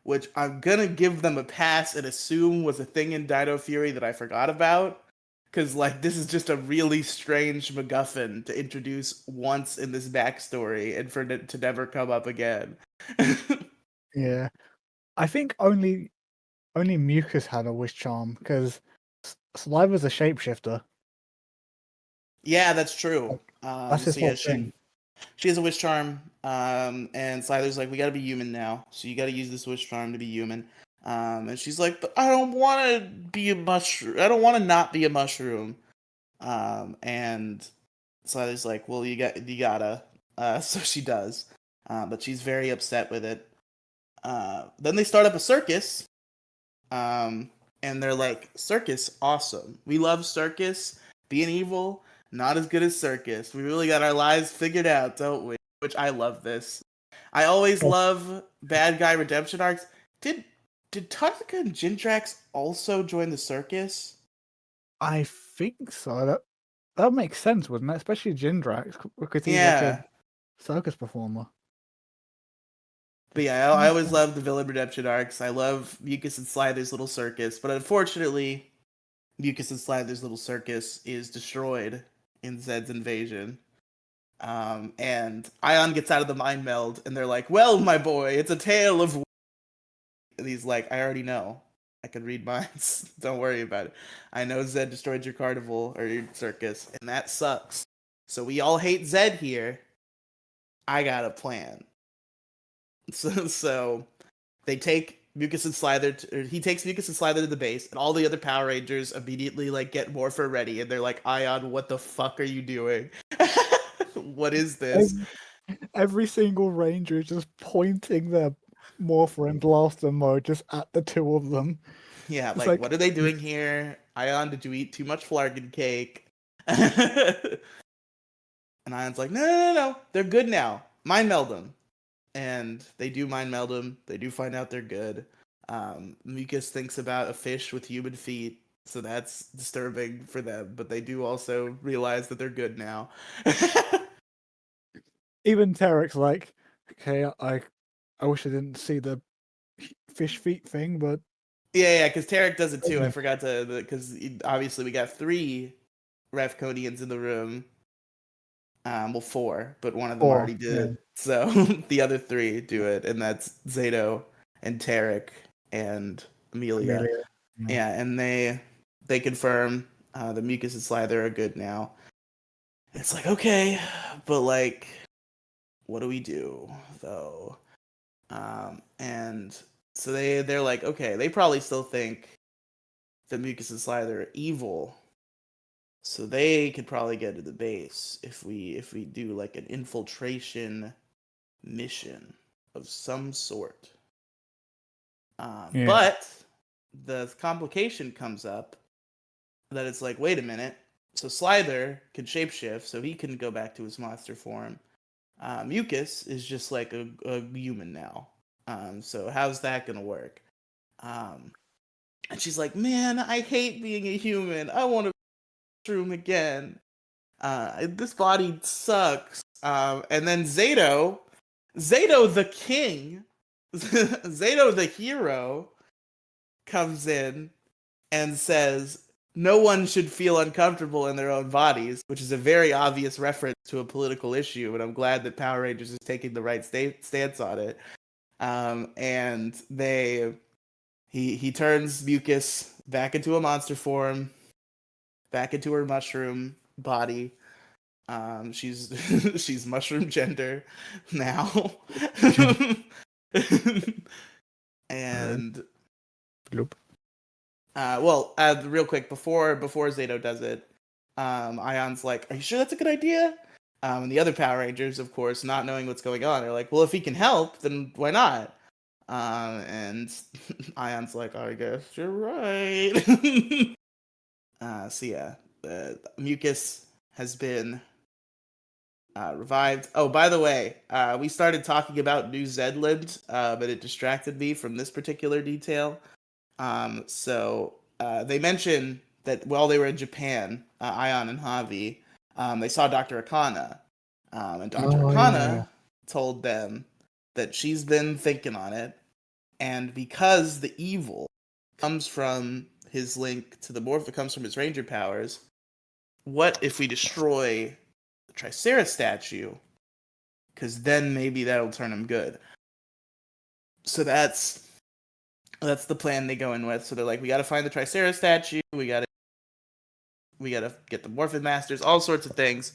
which I'm gonna give them a pass and assume was a thing in Dino Fury that I forgot about. Because like this is just a really strange MacGuffin to introduce once in this backstory and for it to never come up again. Yeah, I think only Mucus had a wish charm because Saliva's a shapeshifter. Yeah, that's true. That's his So yeah, whole thing. she has a wish charm, and Slider's like, we gotta be human now, so you gotta use this wish charm to be human. And she's like, but I don't want to be a mushroom. I don't want to not be a mushroom. And Slider's like, well, you gotta. So she does, but she's very upset with it. Then they start up a circus, and they're like, circus, awesome. We love circus. Being evil, not as good as circus. We really got our lives figured out, don't we? Which I love this. I always love bad guy redemption arcs. Did Tarka and Jindrax also join the circus? I think so. That makes sense, wouldn't it? Especially Jindrax, because he's like a Yeah. circus performer. But yeah, I always love the villain redemption arcs. I love Mucus and Slither's little circus, but unfortunately, Mucus and Slither's little circus is destroyed in Zed's invasion. And Ion gets out of the mind meld, and they're like, well, my boy, it's a tale of... And he's like, I already know. I can read minds. Don't worry about it. I know Zed destroyed your carnival, or your circus, and that sucks. So we all hate Zed here. I got a plan. So they take Mucus and Slither. He takes Mucus and Slither to the base, and all the other Power Rangers immediately like get Morpher ready, and they're like, Ion, what the fuck are you doing? What is this? Every single ranger is just pointing their Morpher and Blaster mode just at the two of them. Yeah, It's like, like, what are they doing here? Ion, did you eat too much flarkin cake? And Ion's like, no. They're good now. Mind meld them. And they do mind meld them. They do find out they're good. Mucus thinks about a fish with human feet, so that's disturbing for them. But they do also realize that they're good now. even Tarek's like, okay, I wish I didn't see the fish feet thing, but Yeah, because Tarek does it too. I forgot to, because obviously we got 3 Refconians in the room. Well, 4, but one of them already did it. So the other 3 do it, and that's Zayto and Tarek and Amelia. Yeah, and they confirm the Mucus and Slither are good now. It's like, okay, but like, what do we do though? And so they're like, okay, they probably still think that Mucus and Slither are evil. So they could probably get to the base if we do like an infiltration mission of some sort. But the complication comes up that it's like, wait a minute. So Slither can shapeshift, so he can go back to his monster form. Mucus is just like a human now. So how's that gonna work? And she's like, man, I hate being a human. I want to be a mushroom again. This body sucks. And then Zayto the king, Zayto the hero, comes in and says no one should feel uncomfortable in their own bodies, which is a very obvious reference to a political issue, and I'm glad that Power Rangers is taking the right stance on it. And he turns Mucus back into a monster form, back into her mushroom body. She's she's mushroom gender now. And Bloop. real quick before Zayto does it, Ion's like, "Are you sure that's a good idea?" And the other Power Rangers, of course, not knowing what's going on, are like, "Well, if he can help, then why not?" And Ion's like, "I guess you're right." So yeah, the mucus has been revived. Oh, by the way, we started talking about New Zealand, but it distracted me from this particular detail. So they mentioned that while they were in Japan, Ion and Javi, they saw Dr. Akana. And Dr. Oh yeah. Akana told them that she's been thinking on it, and because the evil comes from his link to the morph that comes from his ranger powers, what if we destroy the Tricera statue? Because then maybe that'll turn him good. So that's the plan they go in with. So they're like, we got to find the Tricera statue. We got to get the Morphin Masters, all sorts of things.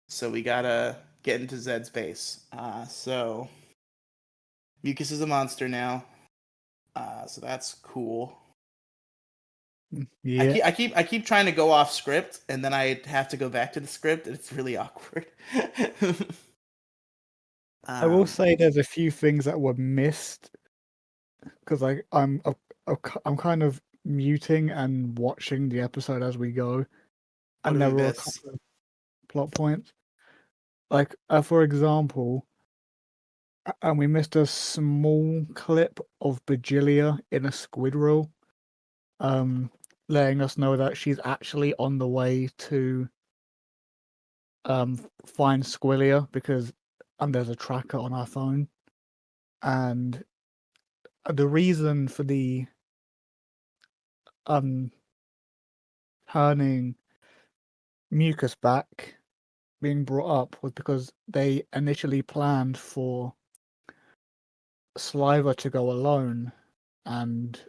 So we got to get into Zed's base. So Mucus is a monster now. So that's cool. Yeah. I keep trying to go off script, and then I have to go back to the script, and it's really awkward. I will say there's a few things that were missed because I'm kind of muting and watching the episode as we go, What and do we there were a miss? couple of plot points. Like, for example, and we missed a small clip of Bajilia in a squid roll, letting us know that she's actually on the way to find Squillia because there's a tracker on our phone, and the reason for the turning mucus back being brought up was because they initially planned for Sliver to go alone, and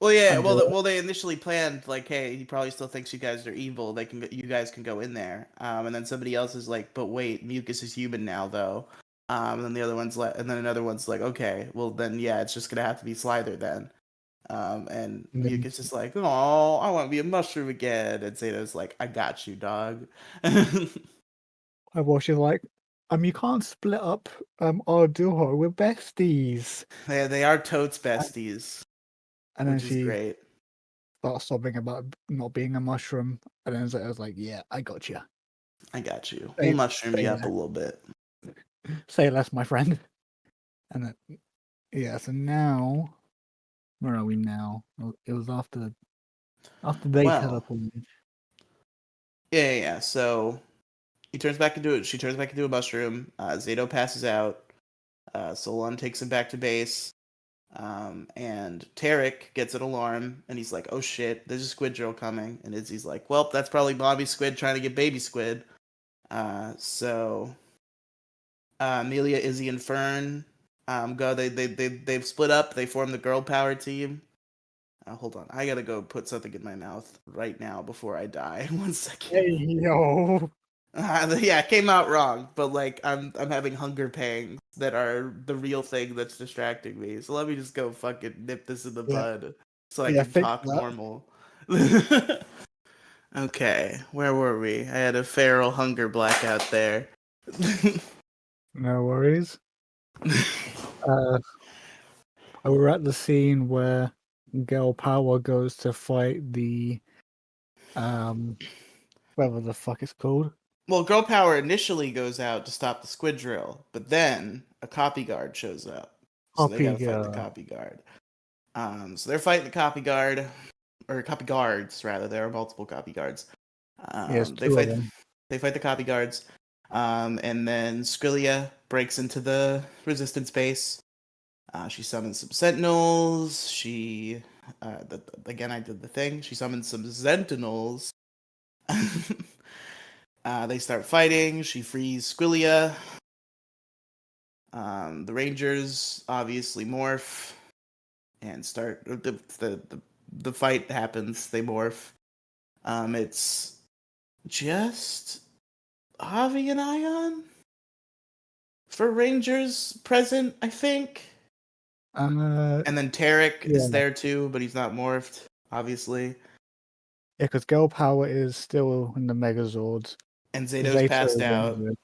Well, yeah. and Well, they initially planned like, hey, he probably still thinks you guys are evil. You guys can go in there. And then somebody else is like, but wait, Mucus is human now, though. And then the other one's like, and then another one's like, okay, well then, yeah, it's just gonna have to be Slither then. And then Mucus is like, oh, I want to be a mushroom again. And Zayto's like, I got you, dog. well, she's like, you can't split up our duo. We're besties. They are totes besties, And then which is she great. starts sobbing about not being a mushroom, and then Zeta's like, "Yeah, I got you. I got you. We'll mushroom Say you up a less, little bit. say less, my friend." And then, yeah, so now, where are we now? It was after they Well, teleported. yeah. So he turns back into it. She turns back into a mushroom. Zayto passes out. Solon takes him back to base. And Tarek gets an alarm, and he's like, "Oh shit, there's a squid drill coming." And Izzy's like, "Well, that's probably mommy squid trying to get baby squid." So Amelia, Izzy, and Fern go. They've split up. They form the girl power team. Hold on, I gotta go put something in my mouth right now before I die. 1 second. Hey yo, Yeah, it came out wrong, but like I'm having hunger pangs that are the real thing that's distracting me. So let me just go fucking nip this in the yeah, bud so I yeah, can fix talk that. normal. Okay, where were we? I had a feral hunger blackout there. No worries. Uh, we're at the scene where Girl Power goes to fight the whatever the fuck it's called. Well, Girl Power initially goes out to stop the squid drill, but then a copy guard shows up. So they Copy gotta fight the girl. copy guard. So they're fighting the copy guard, or copy guards rather. There are multiple copy guards. Yes, They two of fight them. the copy guards, and then Skrilla breaks into the resistance base. She summons some sentinels. Again, I did the thing. She summons some sentinels. They start fighting. She frees Squillia. The Rangers obviously morph and start the fight happens. They morph. It's just Avi and Ion for Rangers present, I think. Uh, And then Tarek yeah, is there too, but he's not morphed, obviously. yeah, because Girl Power is still in the Megazords. And Zayto's Zayto passed is out. injured.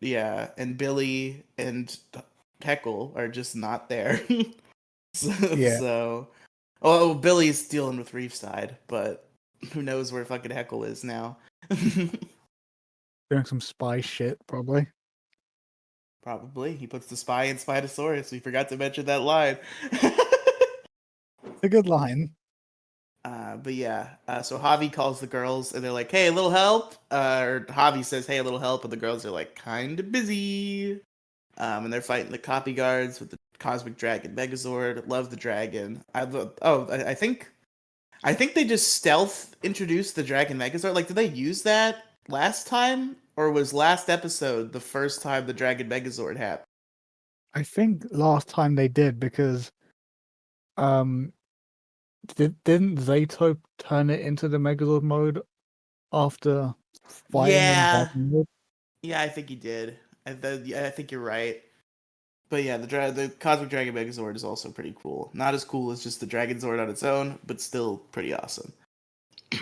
Yeah, and Billy and Heckle are just not there. Yeah, So, oh, Billy's dealing with Reefside, but who knows where fucking Heckle is now? doing some spy shit probably. Probably. He puts the spy in Spinosaurus. We forgot to mention that line. It's a good line. But yeah, so Javi calls the girls and they're like, hey, a little help? Or Javi says, hey, a little help. And the girls are like, kind of busy. And they're fighting the copy guards with the Cosmic Dragon Megazord. Love the dragon. I think they just stealth introduced the Dragon Megazord. Like, did they use that last time? Or was last episode the first time the Dragon Megazord happened? I think last time they did because um didn't Zayto turn it into the Megazord mode after fighting in Yeah. Dragon Mode? Yeah, I think he did. I think you're right. But yeah, the Cosmic Dragon Megazord is also pretty cool. Not as cool as just the Dragon Zord on its own, but still pretty awesome.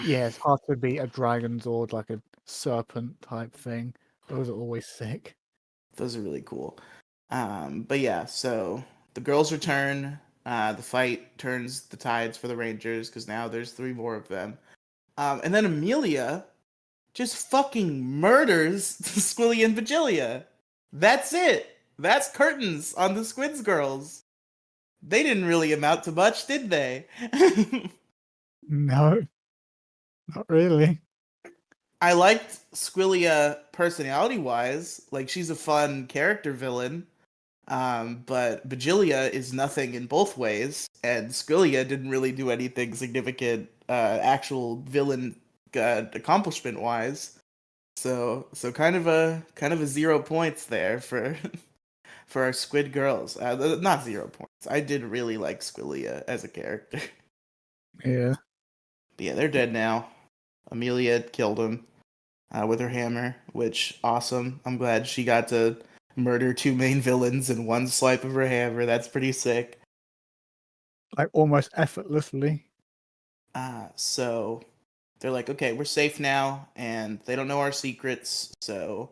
Yeah, it's hard to beat a Dragon Zord like a serpent type thing. Those are always sick. Those are really cool. But yeah, so the girls return. The fight turns the tides for the Rangers because now there's three more of them. And then Amelia just fucking murders Squilly and Vigilia. That's it. That's curtains on the Squids girls. They didn't really amount to much, did they? No, not really. I liked Squillia personality wise. Like, she's a fun character villain. But Vigilia is nothing in both ways, and Squillia didn't really do anything significant, actual villain accomplishment wise. So kind of a 0 points there for for our Squid girls. Not 0 points. I did really like Squillia as a character. Yeah. But yeah, they're dead now. Amelia killed him with her hammer, which awesome. I'm glad she got to murder two main villains in one swipe of her hammer. That's pretty sick. Like almost effortlessly. So they're like, okay, we're safe now, and they don't know our secrets. So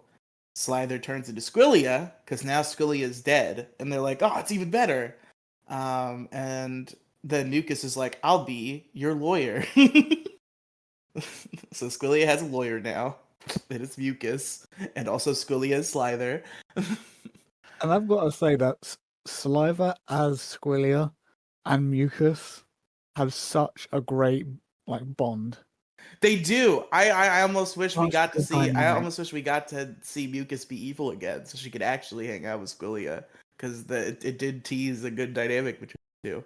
Slither turns into Squillia because now Squillia is dead, and they're like, oh, it's even better. And then Mucus is like, I'll be your lawyer. So Squillia has a lawyer now. It is Mucus, and also Squillia is Slither. And I've got to say that Saliva as Squillia and Mucus have such a great like bond. They do. I almost wish we Such got to good see. I dynamic. almost wish we got to see Mucus be evil again, so she could actually hang out with Squillia, because it did tease a good dynamic between the two.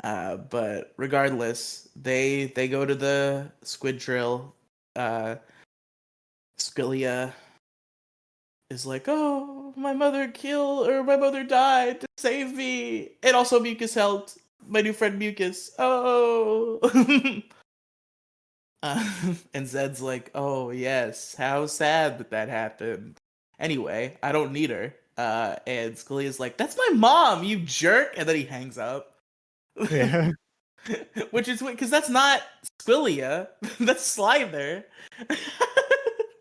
But regardless, they go to the Squid Trail. Squillia is like, "Oh, my mother died to save me, and also Mucus helped my new friend Mucus. Oh." And Zed's like, "Oh yes, how sad that that happened. Anyway, I don't need her." And Scalia's like, "That's my mom, you jerk!" And then he hangs up. Yeah. Which is weird because that's not Squilia, that's Slither.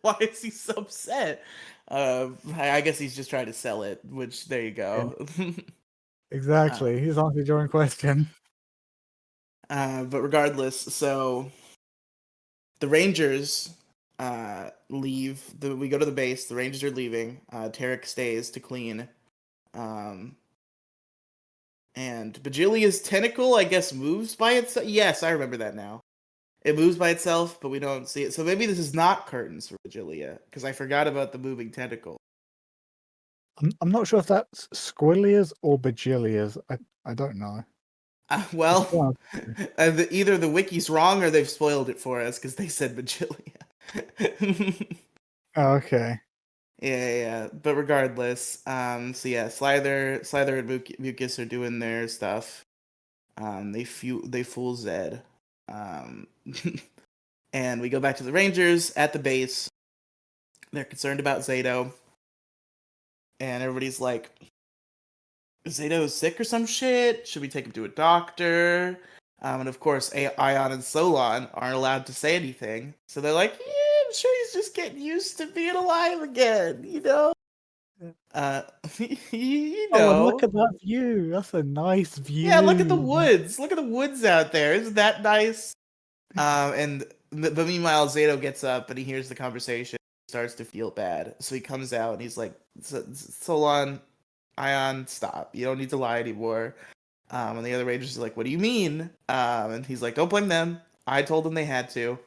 Why is he so upset? I guess he's just trying to sell it. Which there you Yeah. go. Exactly. He's answered your own question. But regardless, so the Rangers leave. We go to the base. The Rangers are leaving. Tarek stays to clean. Um, and Bajilia's tentacle, I guess, moves by itself. Yes, I remember that now. It moves by itself, but we don't see it. So maybe this is not curtains for Bajilia, because I forgot about the moving tentacle. I'm not sure if that's Squillias or Bajillias. I don't know. It's Well, one either the wiki's wrong or they've spoiled it for us because they said Bajilia. oh, okay. Yeah. But regardless, so yeah, Slither and Mucus are doing their stuff. They fool Zed. Um, and we go back to the Rangers at the base. They're concerned about Zayto, and everybody's like, Zayto's sick or some shit. Should we take him to a doctor? And of course, Ion and Solon aren't allowed to say anything. So they're like, yeah, I'm sure he's just getting used to being alive again, you know? Uh, you Oh, and look know. at that view. That's a nice Yeah, look at the view. woods. Look at the woods out there. Isn't that nice? But meanwhile, Zayto gets up and he hears the conversation. Starts to feel bad. So he comes out and he's like, Solon, Ion, stop. You don't need to lie anymore. And the other Rangers are like, what do you mean? And he's like, don't blame them. I told them they had to.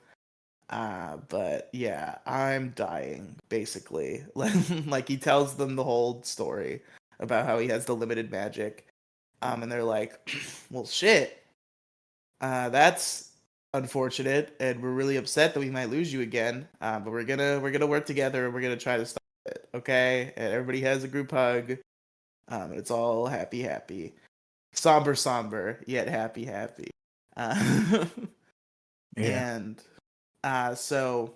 But yeah, I'm dying, basically. Like, he tells them the whole story about how he has the limited magic. And they're like, well, shit. That's unfortunate, and we're really upset that we might lose you again. But we're gonna work together and we're gonna try to stop it. Okay? And everybody has a group hug. It's all happy, happy, somber, yet happy, happy. Uh, Yeah. and so,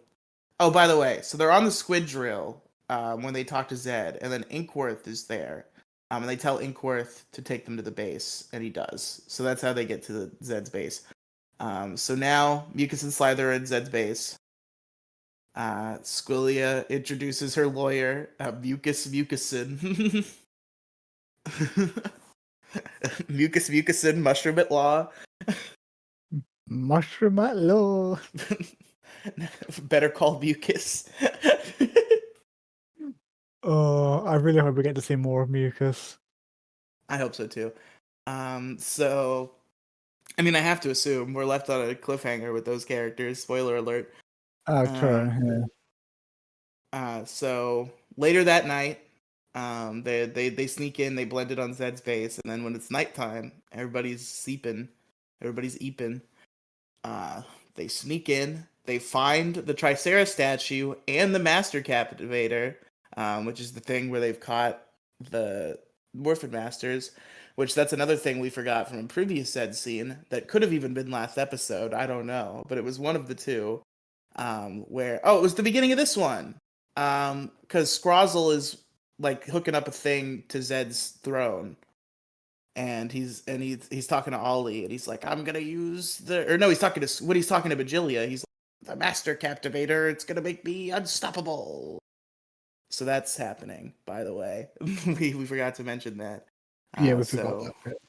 oh, by the way, so they're on the squid drill when they talk to Zed, and then Inkworth is there. And they tell Inkworth to take them to the base, and he does. So that's how they get to Zed's base. So now Mucus and Slither are at Zed's base. Squilia introduces her lawyer, Mucusin. Mucusin, Mushroom at Law. Mushroom at law. Better call Mucus. Oh, I really hope we get to see more of Mucus. I hope so too. So, I mean, I have to assume we're left on a cliffhanger with those characters. Spoiler alert. Okay. So later that night, they sneak in, they blend it on Zed's base, and then when it's nighttime, everybody's sleeping, everybody's eeping. They sneak in, they find the Tricera statue and the Master Captivator, which is the thing where they've caught the Morphin Masters, which that's another thing we forgot from a previous Zed scene that could have even been last episode, I don't know, but it was one of the two, where, it was the beginning of this one, because Scrozzle is like hooking up a thing to Zed's throne, and he's talking to Ollie, and he's like, I'm gonna use he's talking to Bajilia, he's like, the Master Captivator, it's gonna make me unstoppable. So that's happening, by the way. we forgot to mention that. Yeah, we forgot that bit.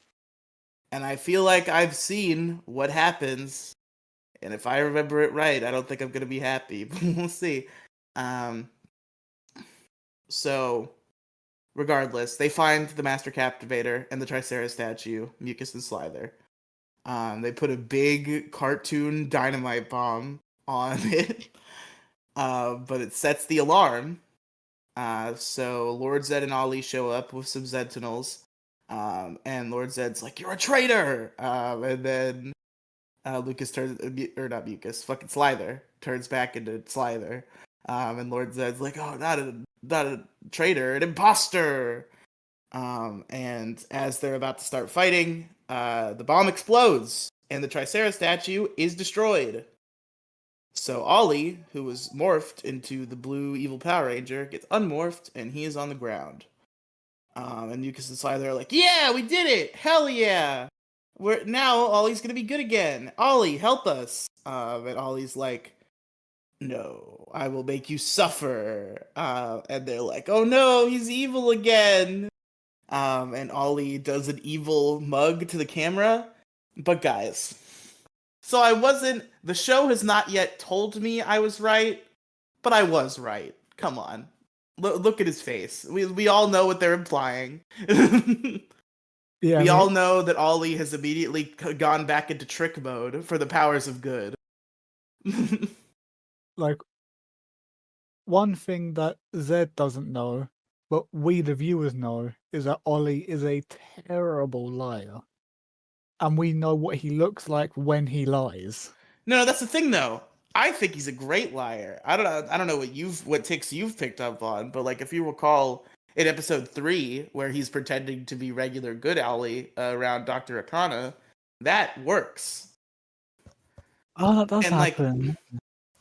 And I feel like I've seen what happens, and if I remember it right, I don't think I'm gonna be happy, but we'll see. So regardless, they find the Master Captivator and the Tricera statue, Mucus and Slither. They put a big cartoon dynamite bomb on it, but it sets the alarm. So Lord Zed and Ollie show up with some Sentinels, and Lord Zed's like, "You're a traitor!" And then Lucas turns, or not Mucus, fucking Slither turns back into Slither, and Lord Zed's like, "Oh, not a traitor, an imposter!" And as they're about to start fighting, the bomb explodes, and the Tricera statue is destroyed. So Ollie, who was morphed into the blue evil Power Ranger, gets unmorphed, and he is on the ground. And Mucus and Slither are like, "Yeah, we did it! Hell yeah! Now Ollie's gonna be good again. Ollie, help us!" And Ollie's like, "No, I will make you suffer." And they're like, "Oh no, he's evil again!" And Ollie does an evil mug to the camera. But guys, so the show has not yet told me I was right, but I was right. Come on. Look at his face. We all know what they're implying. Yeah, We all know that Ollie has immediately gone back into trick mode for the powers of good. like, one thing that Zed doesn't know, but we the viewers know, is that Ollie is a terrible liar. And we know what he looks like when he lies. No, that's the thing though. I think he's a great liar. I don't know what ticks you've picked up on, but like if you recall in episode 3 where he's pretending to be regular good Ollie around Dr. Akana, that works. Oh, that does And like happen.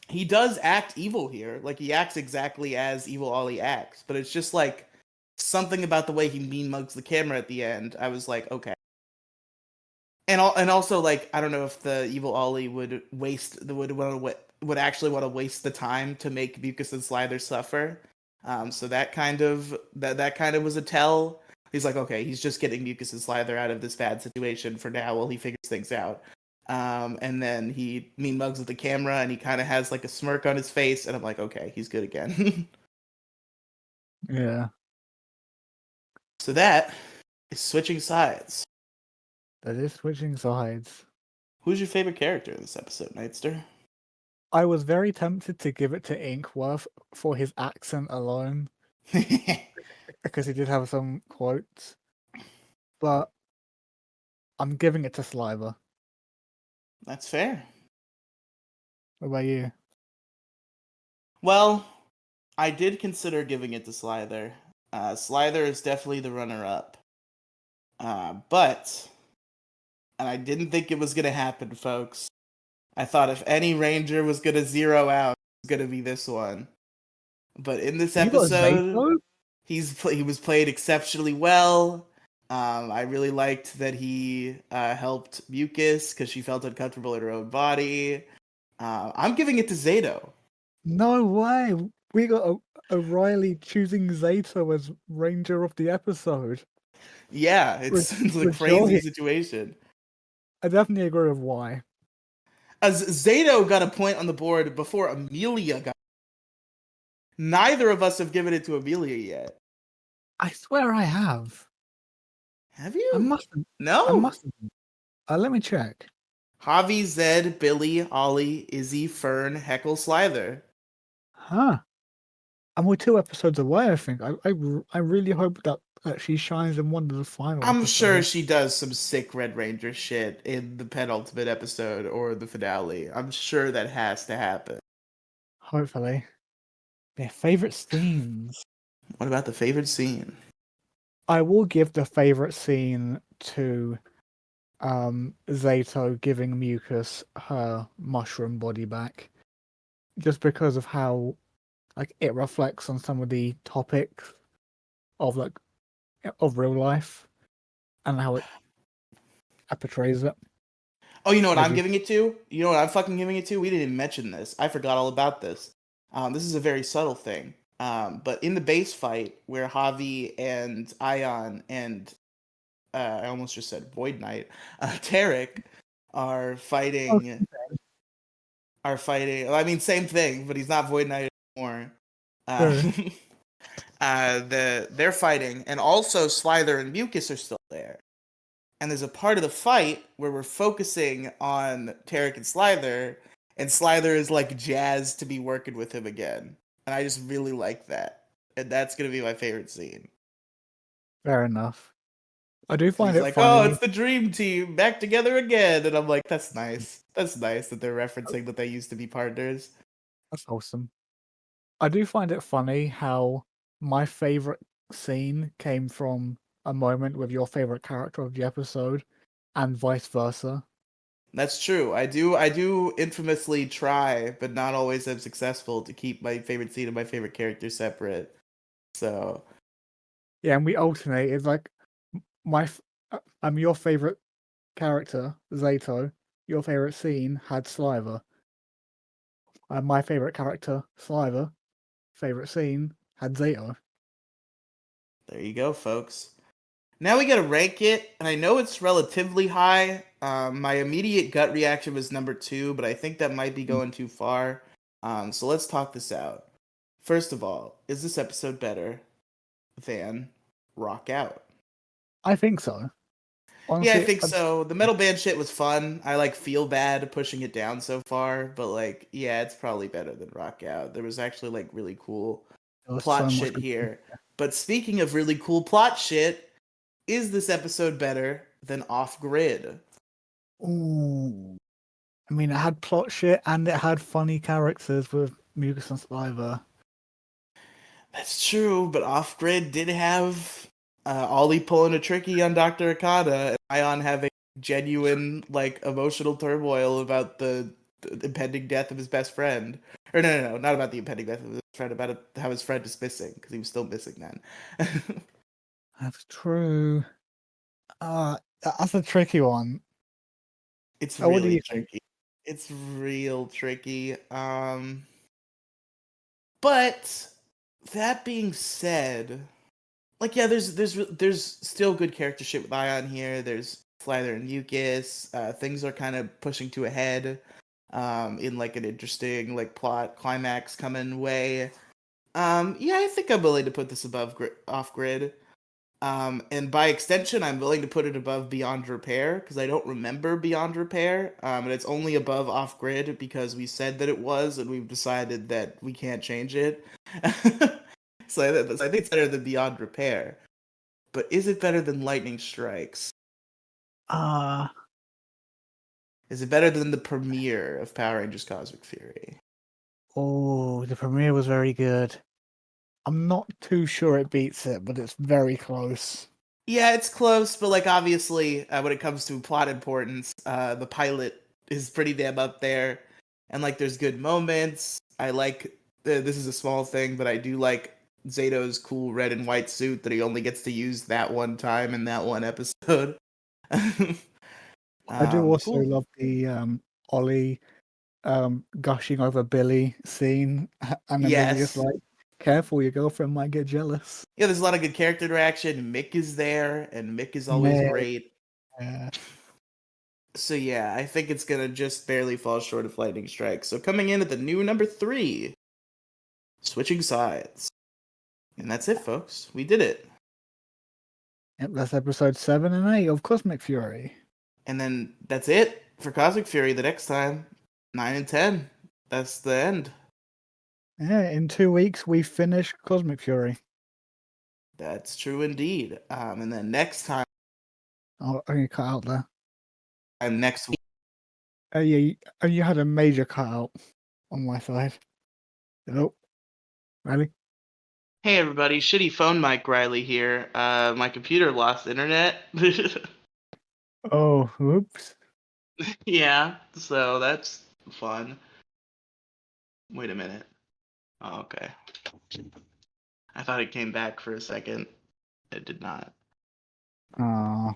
he does act evil here. Like he acts exactly as evil Ollie acts, but it's just like something about the way he mean mugs the camera at the end, I was like, okay. And also like I don't know if the evil Ollie would actually want to waste the time to make Mucus and Slither suffer. So that kind of was a tell. He's like, okay, he's just getting Mucus and Slither out of this bad situation for now while he figures things out. And then he mean mugs with the camera and he kind of has like a smirk on his face, and I'm like, okay, he's good again. Yeah, So that is switching sides. that is switching sides. Who's your favorite character in this episode, Nightster? I was very tempted to give it to Inkworth for his accent alone, because he did have some quotes, but I'm giving it to Sliver. That's fair. What about you? Well, I did consider giving it to Slither. Slither is definitely the runner-up. But, and I didn't think it was going to happen, folks. I thought if any Ranger was going to zero out, it was going to be this one. But in this You got episode, Zayto? he was played exceptionally well. I really liked that he helped Mucus because she felt uncomfortable in her own body. I'm giving it to Zayto. No way! We got a Riely choosing Zayto as Ranger of the episode. Yeah, it's a crazy Rejoice. situation. I definitely agree with why. As Zayto got a point on the board before Amelia got. Neither of us have given it to Amelia yet. I swear I have. Have you? I mustn't. No. I mustn't. Let me check. Javi, Zed, Billy, Ollie, Izzy, Fern, Heckle, Slither. Huh. And we're 2 episodes away, I think. I really hope that she shines in one of the final I'm episodes. sure she does some sick Red Ranger shit in the penultimate episode or the finale. I'm sure that has to happen. Hopefully. Their favorite scenes. What about the favorite scene? I will give the favorite scene to Zayto giving Mucus her mushroom body back. Just because of how like it reflects on some of the topics of real life and how it portrays it. Oh, you know what I'm giving it to? You know what I'm fucking giving it to? We didn't even mention this. I forgot all about this. This is a very subtle thing. But in the base fight where Javi and Ion and I almost just said Void Knight, Tarek are fighting. I mean, same thing, but he's not Void Knight anymore. They're fighting, and also Slither and Mucus are still there. And there's a part of the fight where we're focusing on Tarek and Slither is like jazzed to be working with him again. And I just really like that. And that's gonna be my favorite scene. Fair enough. I do find he's it like, funny. oh, it's the dream team back together again. And I'm like, that's nice. That's nice that they're referencing that they used to be partners. That's awesome. I do find it funny how my favorite scene came from a moment with your favorite character of the episode, and vice versa. That's true. I do infamously try, but not always am successful to keep my favorite scene and my favorite character separate. So yeah, and we alternate. It's like I'm your favorite character, Zayto. Your favorite scene had Sliver. And my favorite character, Sliver. Favorite scene had Zayto. There you go, folks. Now we gotta rank it, and I know it's relatively high. My immediate gut reaction was number 2, but I think that might be going too far. So let's talk this out. First of all, is this episode better than Rock Out? I think so. Honestly, yeah, I think so. The metal band shit was fun. I feel bad pushing it down so far, but yeah, it's probably better than Rock Out. There was actually really cool plot shit here. But speaking of really cool plot shit, is this episode better than Off Grid? Ooh. I mean, it had plot shit and it had funny characters with Mucus and Sliver. That's true, but Off Grid did have Ollie pulling a tricky on Dr. Okada and Ion having genuine emotional turmoil about the impending death of his best friend. Or no, not about the impending death of his friend, about how his friend is missing, because he was still missing then. That's true. That's a tricky one. It's What do really you think? tricky. It's real tricky. But that being said, like yeah, there's still good character shit with Ion here. There's Flyler and Mucus. Things are kind of pushing to a head, in like an interesting like plot climax coming way. Yeah, I think I'm willing to put this off grid. And by extension, I'm willing to put it above Beyond Repair because I don't remember Beyond Repair. And it's only above Off Grid because we said that it was, and we've decided that we can't change it. So I think it's better than Beyond Repair. But is it better than Lightning Strikes? Uh, Is it better than the premiere of Power Rangers Cosmic Fury? the premiere was very good. I'm not too sure it beats it, but it's very close. Yeah, it's close, but like obviously, when it comes to plot importance, the pilot is pretty damn up there, and like there's good moments. I like this is a small thing, but I do like Zayto's cool red and white suit that he only gets to use that one time in that one episode. I do also Cool. love the Ollie gushing over Billy scene, and then being just Yes. like, "Careful, your girlfriend might get jealous." Yeah, there's a lot of good character interaction. Mick is there, and Mick is always Meg, great. uh, So yeah, I think it's gonna just barely fall short of Lightning Strike. So coming in at the new number 3, Switching Sides. And that's it, folks. We did it. yep, that's episode 7 and 8 of Cosmic Fury. And then that's it for Cosmic Fury the next time. 9 and 10. That's the end. Yeah, in 2 weeks we finish Cosmic Fury. That's true indeed. And then next time, Oh, I cut out there. next week. Yeah, you had a major cutout on my side. Hello, Riely? Hey everybody, shitty phone mic Riely here. My computer lost internet. Oh, whoops. Yeah, so that's fun. Wait a minute. Oh, okay. I thought it came back for a second. It did not. Ah,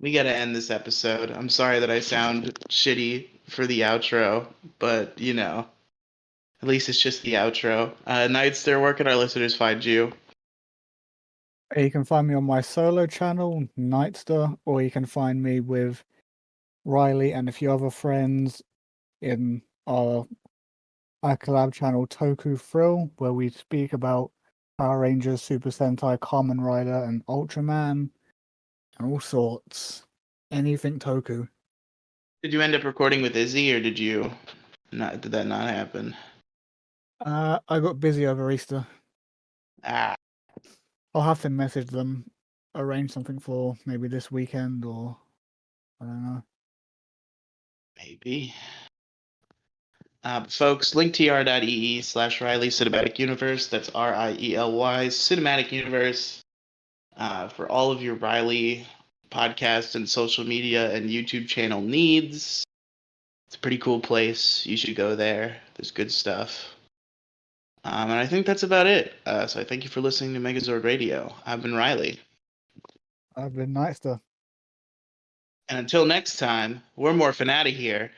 We gotta end this episode. I'm sorry that I sound shitty for the outro, but you know, at least it's just the outro. Nightster, where can our listeners find you? you can find me on my solo channel, Nightster, or you can find me with Riely and a few other friends in our collab channel Toku Thrill, where we speak about Power Rangers, Super Sentai, Kamen Rider, and Ultraman, and all sorts. Anything Toku. Did you end up recording with Izzy, or did you not? Did that not happen? I got busy over Easter. Ah, I'll have to message them, arrange something for maybe this weekend or I don't know. maybe. Folks, linktr.ee/Riely Cinematic Universe. That's Riely Cinematic Universe. For all of your Riely podcast and social media and YouTube channel needs. It's a pretty cool place. You should go there. There's good stuff. And I think that's about it. So I thank you for listening to Megazord Radio. I've been Riely. I've been Nightster. And until next time, we're morphing out of here.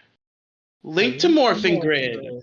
Link to Link to Morphin Morphin Grid. Grid.